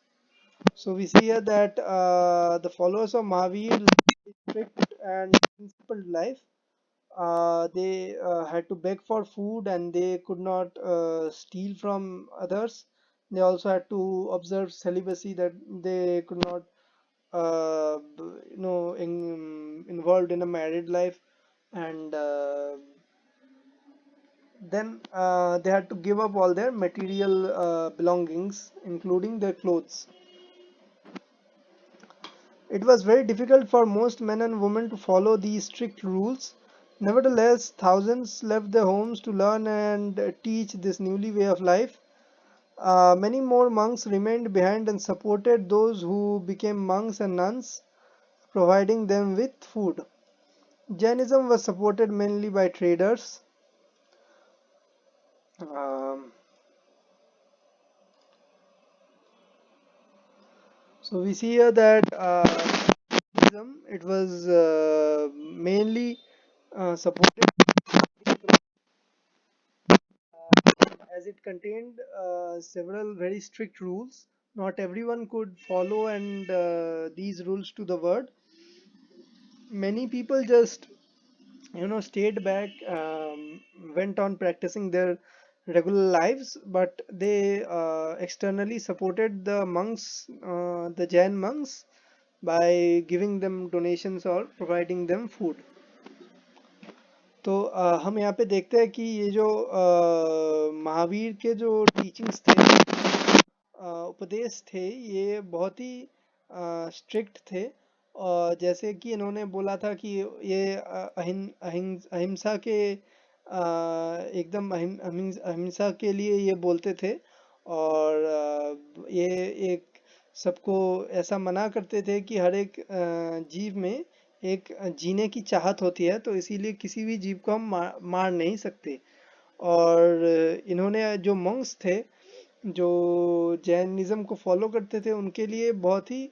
So we see here that the followers of Mahavir lived a strict and principled life. They had to beg for food, and they could not steal from others. They also had to observe celibacy, that they could not involved in a married life, and then they had to give up all their material belongings including their clothes. It was very difficult for most men and women to follow these strict rules. Nevertheless, thousands left their homes to learn and teach this newly way of life. Many more monks remained behind and supported those who became monks and nuns, providing them with food. Jainism was supported mainly by traders. Um, so we see here that Buddhism, it was mainly supported as it contained several very strict rules. Not everyone could follow and these rules to the word. Many people just stayed back, went on practicing their regular lives, but they externally supported the monks, the Jain monks, by giving them donations or providing them food. तो हम यहाँ पे देखते हैं कि ये जो महावीर के जो टीचिंग्स थे, उपदेश थे, ये बहुत ही स्ट्रिक्ट थे। और जैसे कि इन्होंने बोला था कि ये अहिंसा के एकदम अहिंसा के लिए ये बोलते थे। और ये एक सबको ऐसा मना करते थे कि हर एक जीव में एक जीने की चाहत होती है, तो इसीलिए किसी भी जीव को हम मार नहीं सकते। और इन्होंने जो monks थे, जो जैनिज्म को फॉलो करते थे, उनके लिए बहुत ही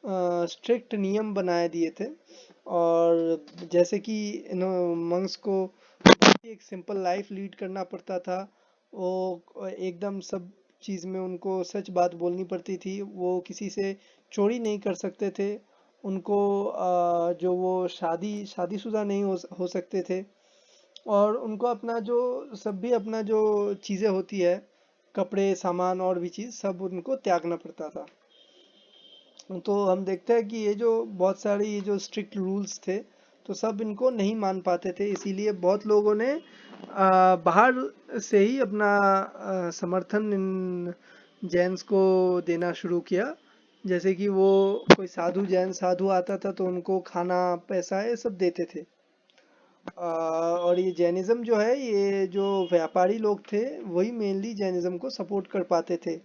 स्ट्रिक्ट नियम बनाए दिए थे। और जैसे कि मंक्स को बहुत ही एक सिंपल लाइफ लीड करना पड़ता था। वो एकदम सब चीज़ में उनको सच बात बोलनी पड़ती थी। वो किसी से चोरी नहीं कर सकते थे। उनको जो वो शादीशुदा नहीं हो सकते थे। और उनको अपना जो सब भी अपना जो चीज़ें होती है, कपड़े सामान और भी चीज़ सब उनको त्यागना पड़ता था। तो हम देखते हैं कि ये जो बहुत सारे ये जो स्ट्रिक्ट रूल्स थे, तो सब इनको नहीं मान पाते थे। इसीलिए बहुत लोगों ने बाहर से ही अपना समर्थन इन जैन्स को देना शुरू किया। जैसे कि वो कोई जैन साधु आता था तो उनको खाना पैसा ये सब देते थे। और ये जैनिज्म जो है, ये जो व्यापारी लोग थे वही मेनली जैनिज्म को सपोर्ट कर पाते थे।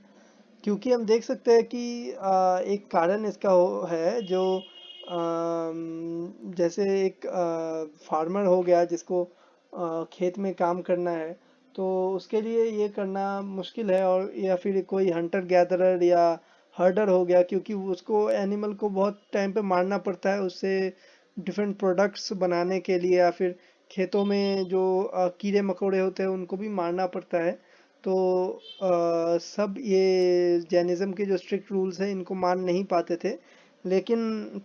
क्योंकि हम देख सकते हैं कि एक कारण इसका है जो जैसे एक फार्मर हो गया जिसको खेत में काम करना है, तो उसके लिए ये करना मुश्किल है। और या फिर कोई हंटर गैदरर या हर्डर हो गया, क्योंकि उसको एनिमल को बहुत टाइम पे मारना पड़ता है उससे डिफरेंट प्रोडक्ट्स बनाने के लिए, या फिर खेतों में जो कीड़े मकोड़े होते हैं उनको भी मारना पड़ता है। तो सब ये जैनिज्म के जो स्ट्रिक्ट रूल्स हैं इनको मान नहीं पाते थे। लेकिन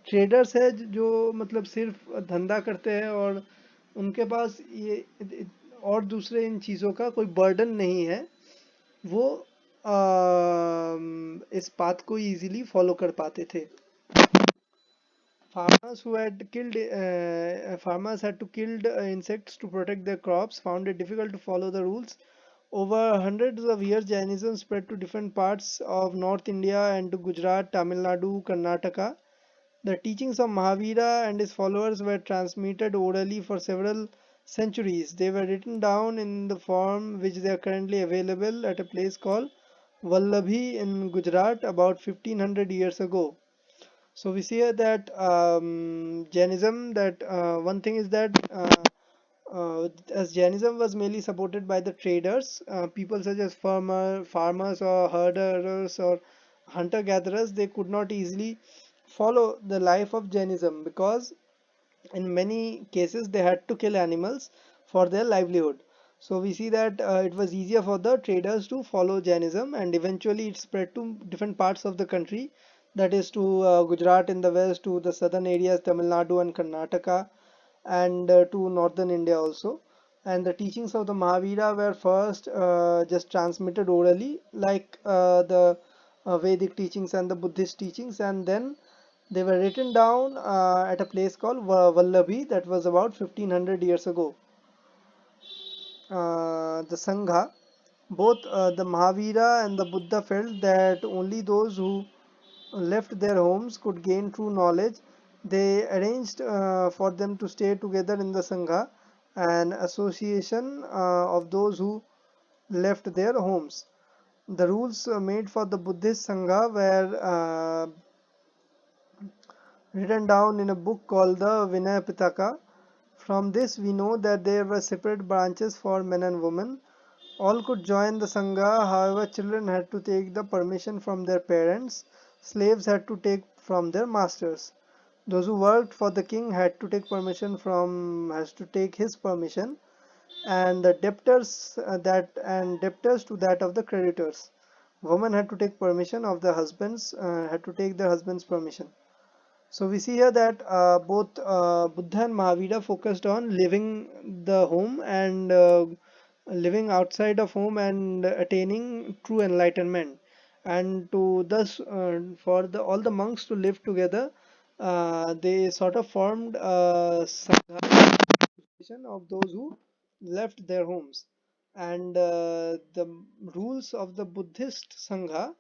ट्रेडर्स है जो मतलब सिर्फ धंधा करते हैं, और उनके पास ये और दूसरे इन चीज़ों का कोई बर्डन नहीं है, वो इस बात को इजीली फॉलो कर पाते थे। Farmers who had killed farmers had to kill insects to protect their crops found it difficult to follow the rules. Over hundreds of years, Jainism spread to different parts of North India and to Gujarat, Tamil Nadu, Karnataka. The teachings of Mahavira and his followers were transmitted orally for several centuries. They were written down in the form which they are currently available at a place called Vallabhi in Gujarat about 1500 years ago. So we see here that Jainism, that one thing is that as Jainism was mainly supported by the traders, people such as farmers or herders or hunter-gatherers, they could not easily follow the life of Jainism because in many cases they had to kill animals for their livelihood. So we see that it was easier for the traders to follow Jainism, and eventually it spread to different parts of the country, that is to Gujarat in the west, to the southern areas Tamil Nadu and Karnataka, and to northern India also. And the teachings of the Mahavira were first just transmitted orally, like the Vedic teachings and the Buddhist teachings, and then they were written down at a place called Vallabhi, that was about 1500 years ago. The Sangha, both the Mahavira and the Buddha felt that only those who left their homes could gain true knowledge, they arranged for them to stay together in the Sangha, an association of those who left their homes. The rules made for the Buddhist Sangha were written down in a book called the Vinaya Pitaka. From this, we know that there were separate branches for men and women. All could join the Sangha, however, children had to take the permission from their parents, slaves had to take from their masters. Those who worked for the king had to take permission from has to take his permission, and the debtors to that of the creditors. Women had to take permission of their husbands, had to take their husband's permission. So we see here that both Buddha and Mahavira focused on living the home and living outside of home and attaining true enlightenment. And to thus for the all the monks to live together, they sort of formed a sangha of those who left their homes. And the rules of the Buddhist Sangha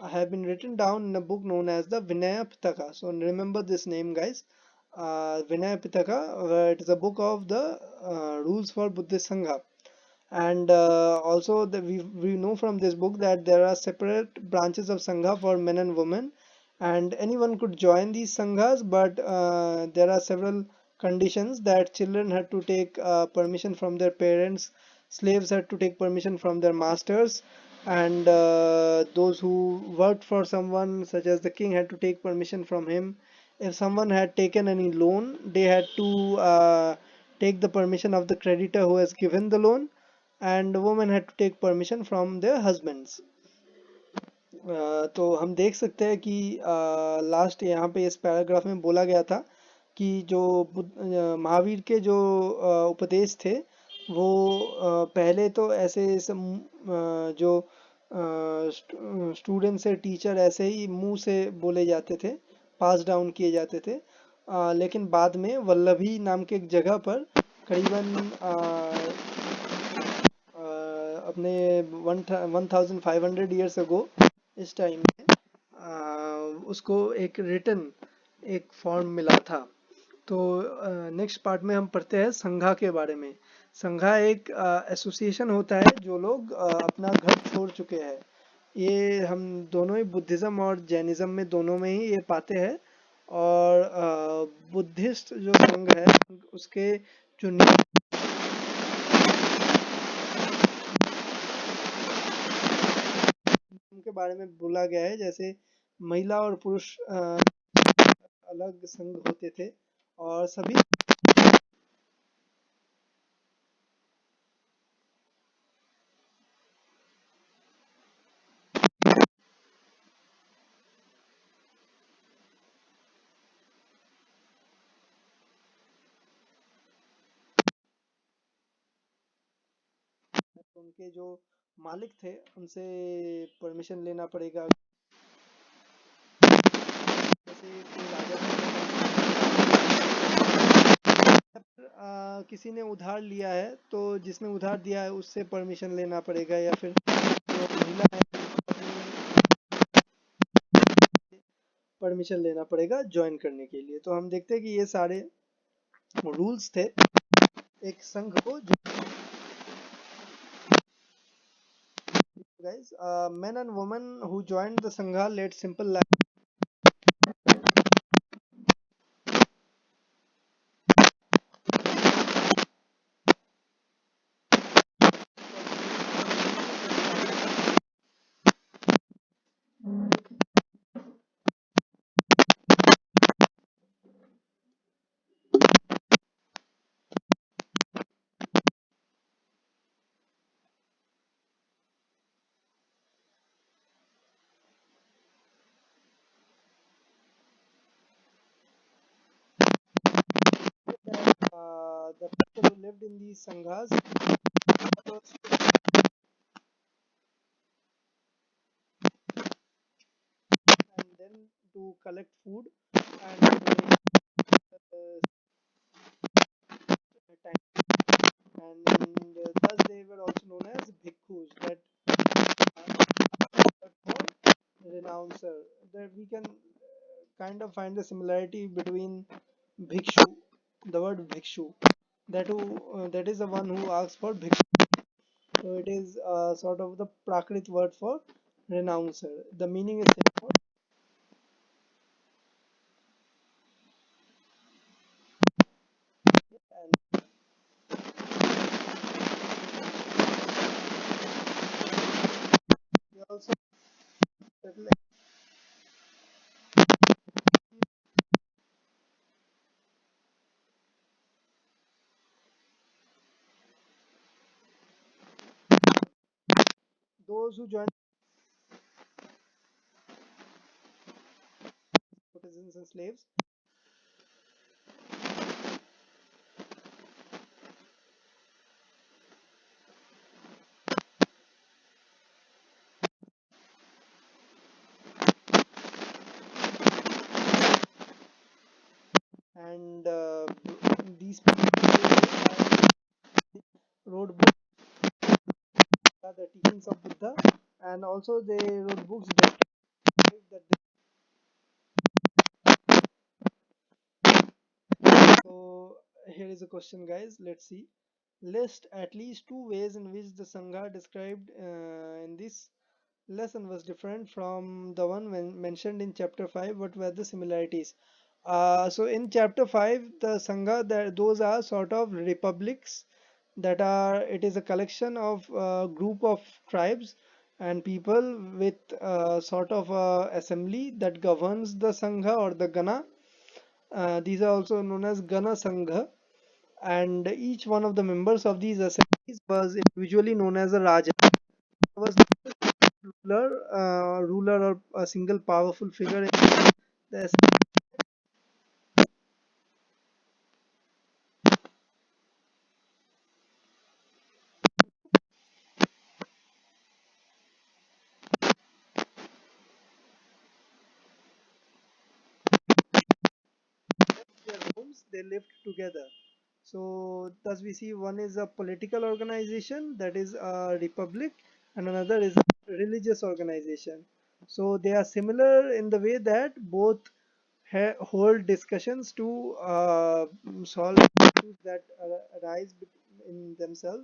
have been written down in a book known as the Vinaya Pitaka. So remember this name, guys. Vinaya Pitaka, it is a book of the rules for Buddhist Sangha. And also we know from this book that there are separate branches of Sangha for men and women, and anyone could join these Sanghas, but there are several conditions that children had to take permission from their parents, slaves had to take permission from their masters, and those who worked for someone, such as the king, had to take permission from him. If someone had taken any loan, they had to take the permission of the creditor who has given the loan, and women had to take permission from their husbands. तो हम देख सकते हैं कि last यहाँ पे इस paragraph में बोला गया था कि जो महावीर के जो उपदेश थे वो पहले तो ऐसे जो स्टूडेंट से टीचर ऐसे ही मुंह से बोले जाते थे, पास डाउन किए जाते थे, लेकिन बाद में वल्लभी नाम के एक जगह पर करीबन अपने 1500 ईयर्स अगो इस टाइम में उसको एक रिटन एक फॉर्म मिला था. तो नेक्स्ट पार्ट में हम पढ़ते हैं संघा के बारे में. संघा एक एसोसिएशन होता है जो लोग अपना घर छोड़ चुके हैं. ये हम दोनों ही बुद्धिज्म और जैनिज्म में दोनों में ही ये पाते हैं. और बुद्धिस्ट जो संघ है उसके जो नियम के बारे में बोला गया है, जैसे महिला और पुरुष अलग संघ होते थे और सभी उनके जो मालिक थे उनसे परमिशन लेना पड़ेगा. जैसे कोई राजा किसी ने उधार लिया है तो जिसने उधार दिया है उससे परमिशन लेना पड़ेगा, या फिर जो महिला है परमिशन लेना पड़ेगा ज्वाइन करने के लिए. तो हम देखते हैं कि ये सारे रूल्स थे एक संघ को. Guys, men and women who joined the sangha led simple life. The people who lived in these sanghas and then to collect food and time, and thus they were also known as bhikkhus, that for renouncer, that we can kind of find the similarity between bhikshu, the word bhikshu, that is the one who asks for bhikshu. So it is sort of the Prakrit word for renouncer. The meaning is same for, and we also settle those who join citizens and slaves, and these people wrote books, the teachings of Buddha, and also they wrote books that that so here is a question, guys. Let's see. List at least two ways in which the Sangha described in this lesson was different from the one mentioned in chapter 5. What were the similarities? So in chapter 5, the Sangha, that those are sort of republics, that are, it is a collection of group of tribes and people with sort of a assembly that governs the Sangha or the Gana. These are also known as Gana Sangha, and each one of the members of these assemblies was individually known as a Raja. Was ruler or a single powerful figure in the their homes. They lived together. So thus we see one is a political organization, that is a republic, and another is a religious organization. So they are similar in the way that both hold discussions to solve issues that arise in themselves.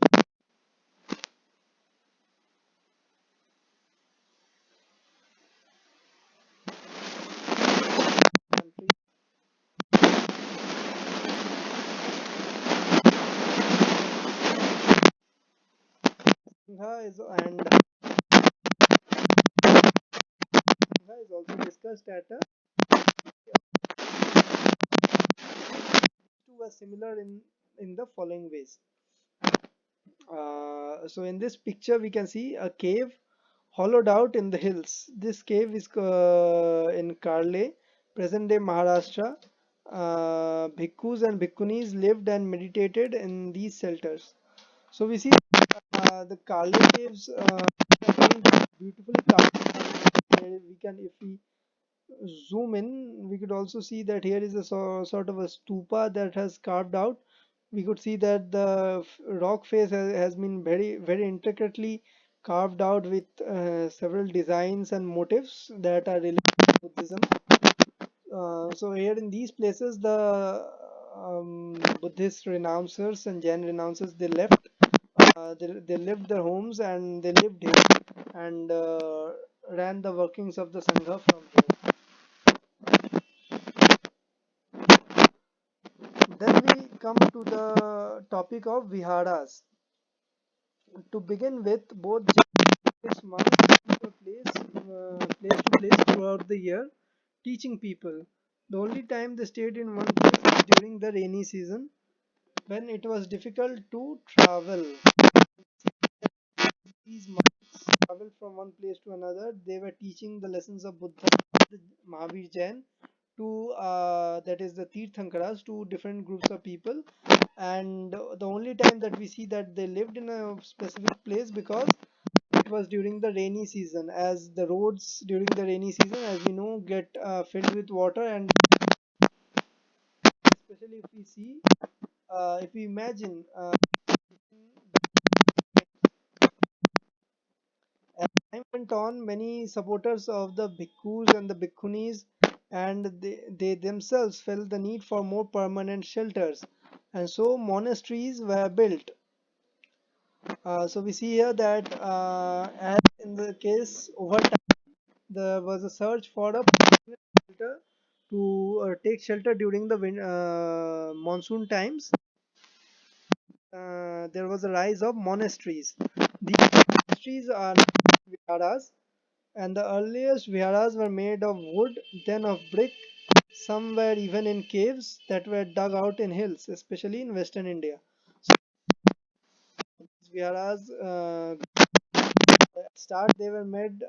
Country Sangha is, and Sangha is also discussed at a two were similar in the following ways. So in this picture we can see a cave hollowed out in the hills. This cave is in Karle, present day Maharashtra. Bhikkhus and bhikkhunis lived and meditated in these shelters. So we see the Karle caves are very beautifully carved. We can, if we zoom in, we could also see that here is a sort of a stupa that has carved out. We could see that the rock face has been very intricately carved out with several designs and motifs that are related to Buddhism. So here in these places, the Buddhist renouncers and Jain renouncers, they left. They left their homes and they lived here and ran the workings of the Sangha from here. Then we come to the topic of viharas. To begin with, both Japanese monks keep a place to place throughout the year, teaching people. The only time they stayed in one place was during the rainy season, when it was difficult to travel. These monks traveled from one place to another. They were teaching the lessons of Buddha, the Mahavir Jain, to that is the Tirthankaras, to different groups of people. And the only time that we see that they lived in a specific place, because it was during the rainy season, as the roads during the rainy season, as we know, get filled with water. And especially if we see, if we imagine As time went on, many supporters of the bhikkhus and the bhikkhunis and they themselves felt the need for more permanent shelters, and so monasteries were built. So we see here that as in the case over time, there was a search for a permanent shelter to take shelter during the monsoon times. There was a rise of monasteries. These monasteries are viharas, and the earliest viharas were made of wood, then of brick. Some were even in caves that were dug out in hills, especially in western India. So these viharas, at start they were made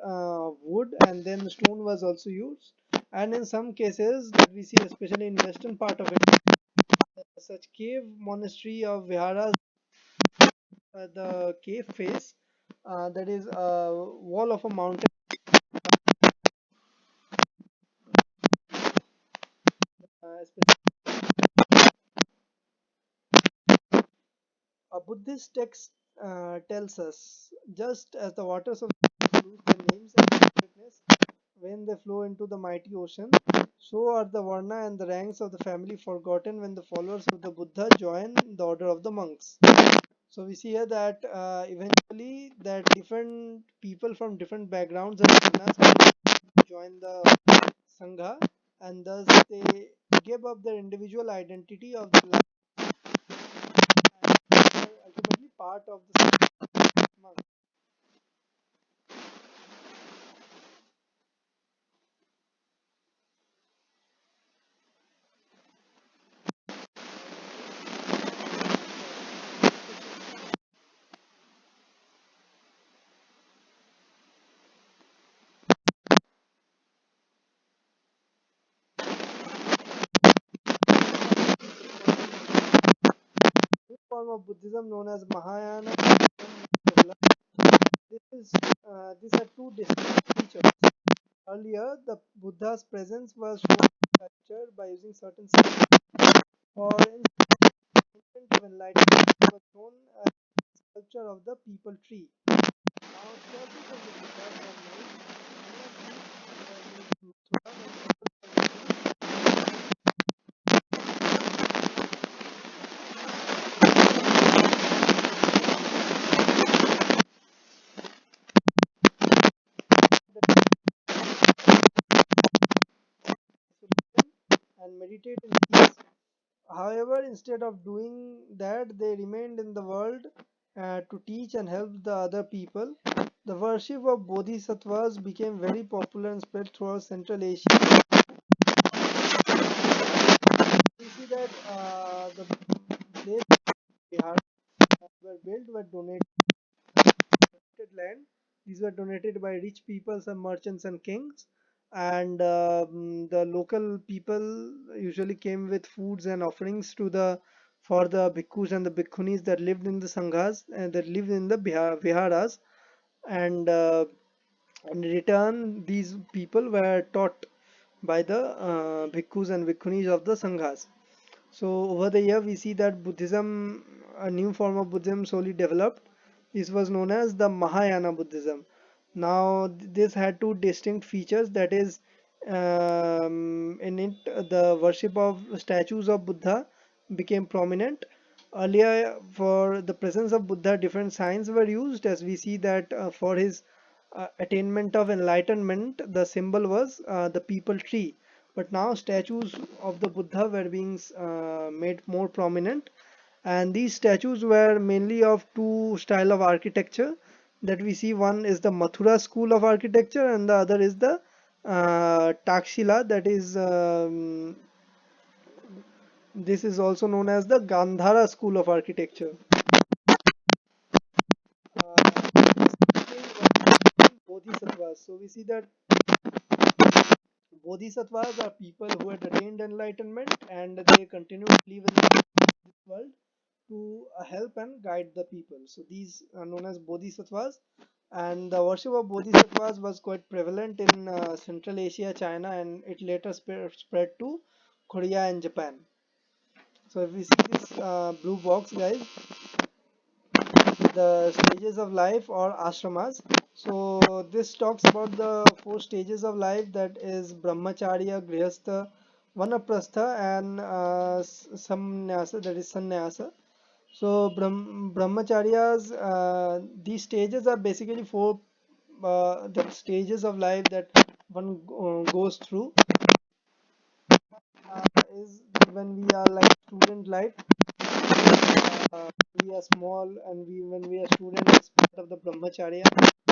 wood, and then stone was also used. And in some cases that we see, especially in western part of India, such cave monastery of viharas, the cave face, that is a wall of a mountain, especially a Buddhist text tells us, just as the waters of the lose their names and sacredness when they flow into the mighty ocean, so are the varna and the ranks of the family forgotten when the followers of the Buddha join the order of the monks. So we see here that eventually that different people from different backgrounds and varnas join the sangha, and thus they give up their individual identity of the life and are ultimately part of the monk. This form of Buddhism known as Mahayana Buddhism this had two distinct features. Earlier, the Buddha's presence was shown in culture by using certain symbols. For instance, the of enlightenment was shown as the sculpture of the people tree. Now, statues of the Buddha were made. Many of these were made in Mathura when temples were isolation and meditate in peace. However, instead of doing that, they remained in the world to teach and help the other people. The worship of bodhisattvas became very popular and spread throughout Central Asia. We see that the place Bihar were built were donated land. These were donated by rich people, some merchants and kings, and the local people usually came with foods and offerings to the for the bhikkhus and the bhikkhunis that lived in the sanghas and that lived in the viharas, and in return these people were taught by the bhikkhus and bhikkhunis of the sanghas. So over the year, we see that Buddhism, a new form of Buddhism, slowly developed. This was known as the Mahayana Buddhism. Now, this had two distinct features. That is, in it, the worship of statues of Buddha became prominent. Earlier, for the presence of Buddha, different signs were used. As we see that for his attainment of enlightenment, the symbol was the people tree. But now statues of the Buddha were being made more prominent, and these statues were mainly of two style of architecture that we see. One is the Mathura school of architecture, and the other is the Takshila. That is, this is also known as the Gandhara school of architecture. Bodhisattvas. So we see that Bodhisattvas are people who had attained enlightenment and they continue to live in this world to help and guide the people. So these are known as Bodhisattvas, and the worship of Bodhisattvas was quite prevalent in Central Asia, China, and it later spread to Korea and Japan. So if we see this blue box, guys, the stages of life or ashramas. So this talks about the four stages of life, that is brahmacharya, grihastha, vanaprastha, and samnyasa, that is sannyasa. So brahmacharyas, these stages are basically four the stages of life that one goes through. Is when we are like student life, uh, we are small, and we when we are student, it's part of the brahmacharya.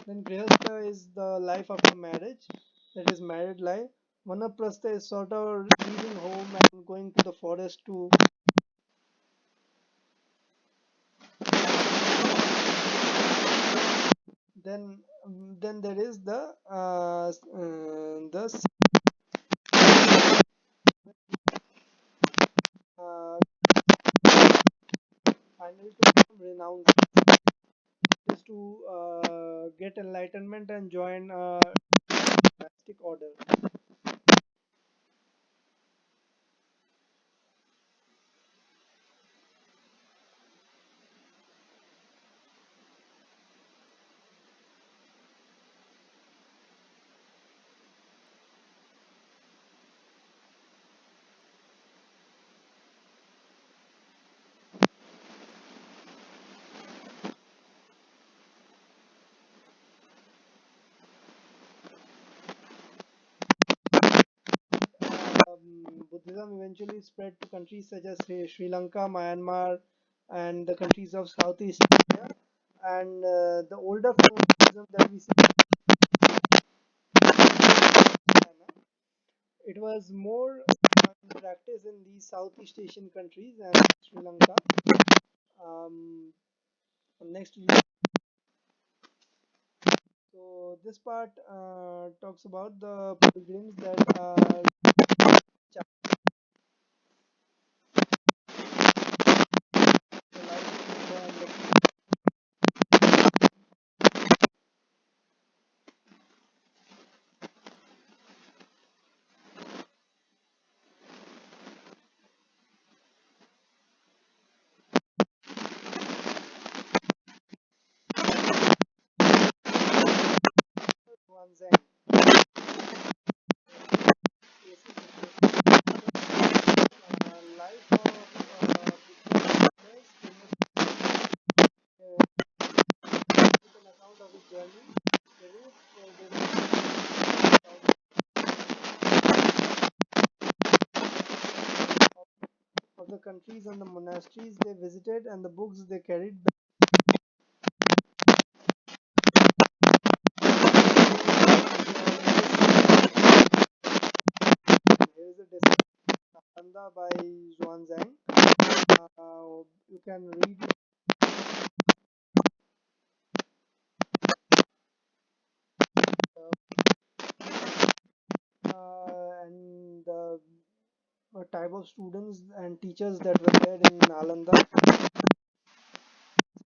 Then grihastha is the life after marriage, that is married life. Vanaprastha is sort of leaving home and going to the forest to. Then there is the uh, finally to become renowned, is to get enlightenment and join monastic order. Buddhism eventually spread to countries such as Sri Lanka, Myanmar, and the countries of Southeast Asia. And the older form of Buddhism that we see in China, it was more in practice in these Southeast Asian countries and Sri Lanka. Next, so this part talks about the pilgrims that are the life of Buddha and the Huanzhang. Life of Buddha is with an account of his journey. There is of the countries and the monasteries they visited and the books they carried back. Here is a description of Nalanda by Zhuanzhang. You can read and the type of students and teachers that were there in Nalanda.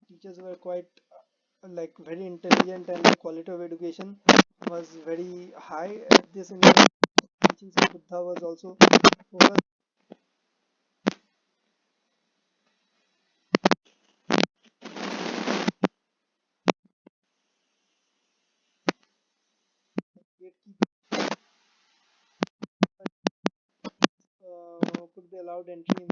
Teachers were quite like very intelligent, and the quality of education was very high at this university. Teachings of Buddha was also focused. Gatekeepers could be allowed entry in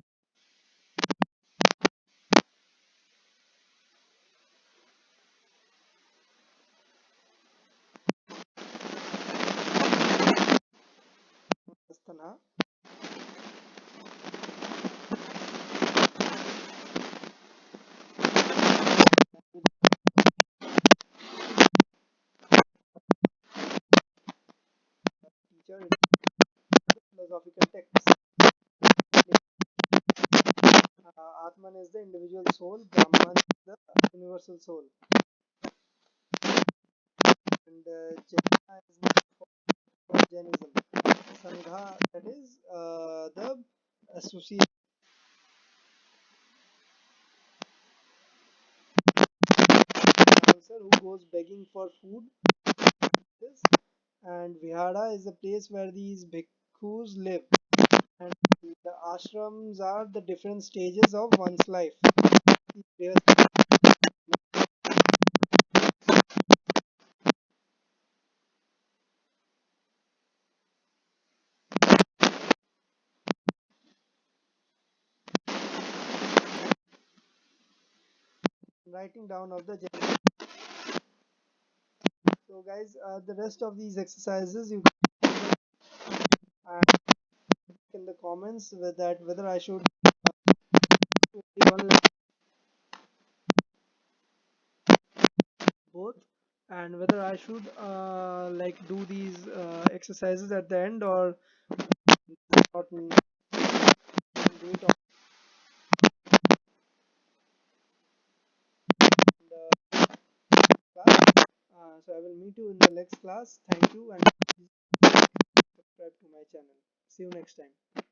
Astana. Teacher philosophical texts. Atman is the individual soul, Brahman is the universal soul, and Jaina is for Jainism. Sangha, that is the association dancer who goes begging for food. This. And Vihara is a place where these bhikkhus live. And the ashrams are the different stages of one's life. writing down of the gender. So guys, the rest of these exercises you can in the comments with that whether I should only one both, and whether I should like do these exercises at the end or not do it on the class. So I will meet you in the next class. Thank you, and please subscribe to my channel. See you next time.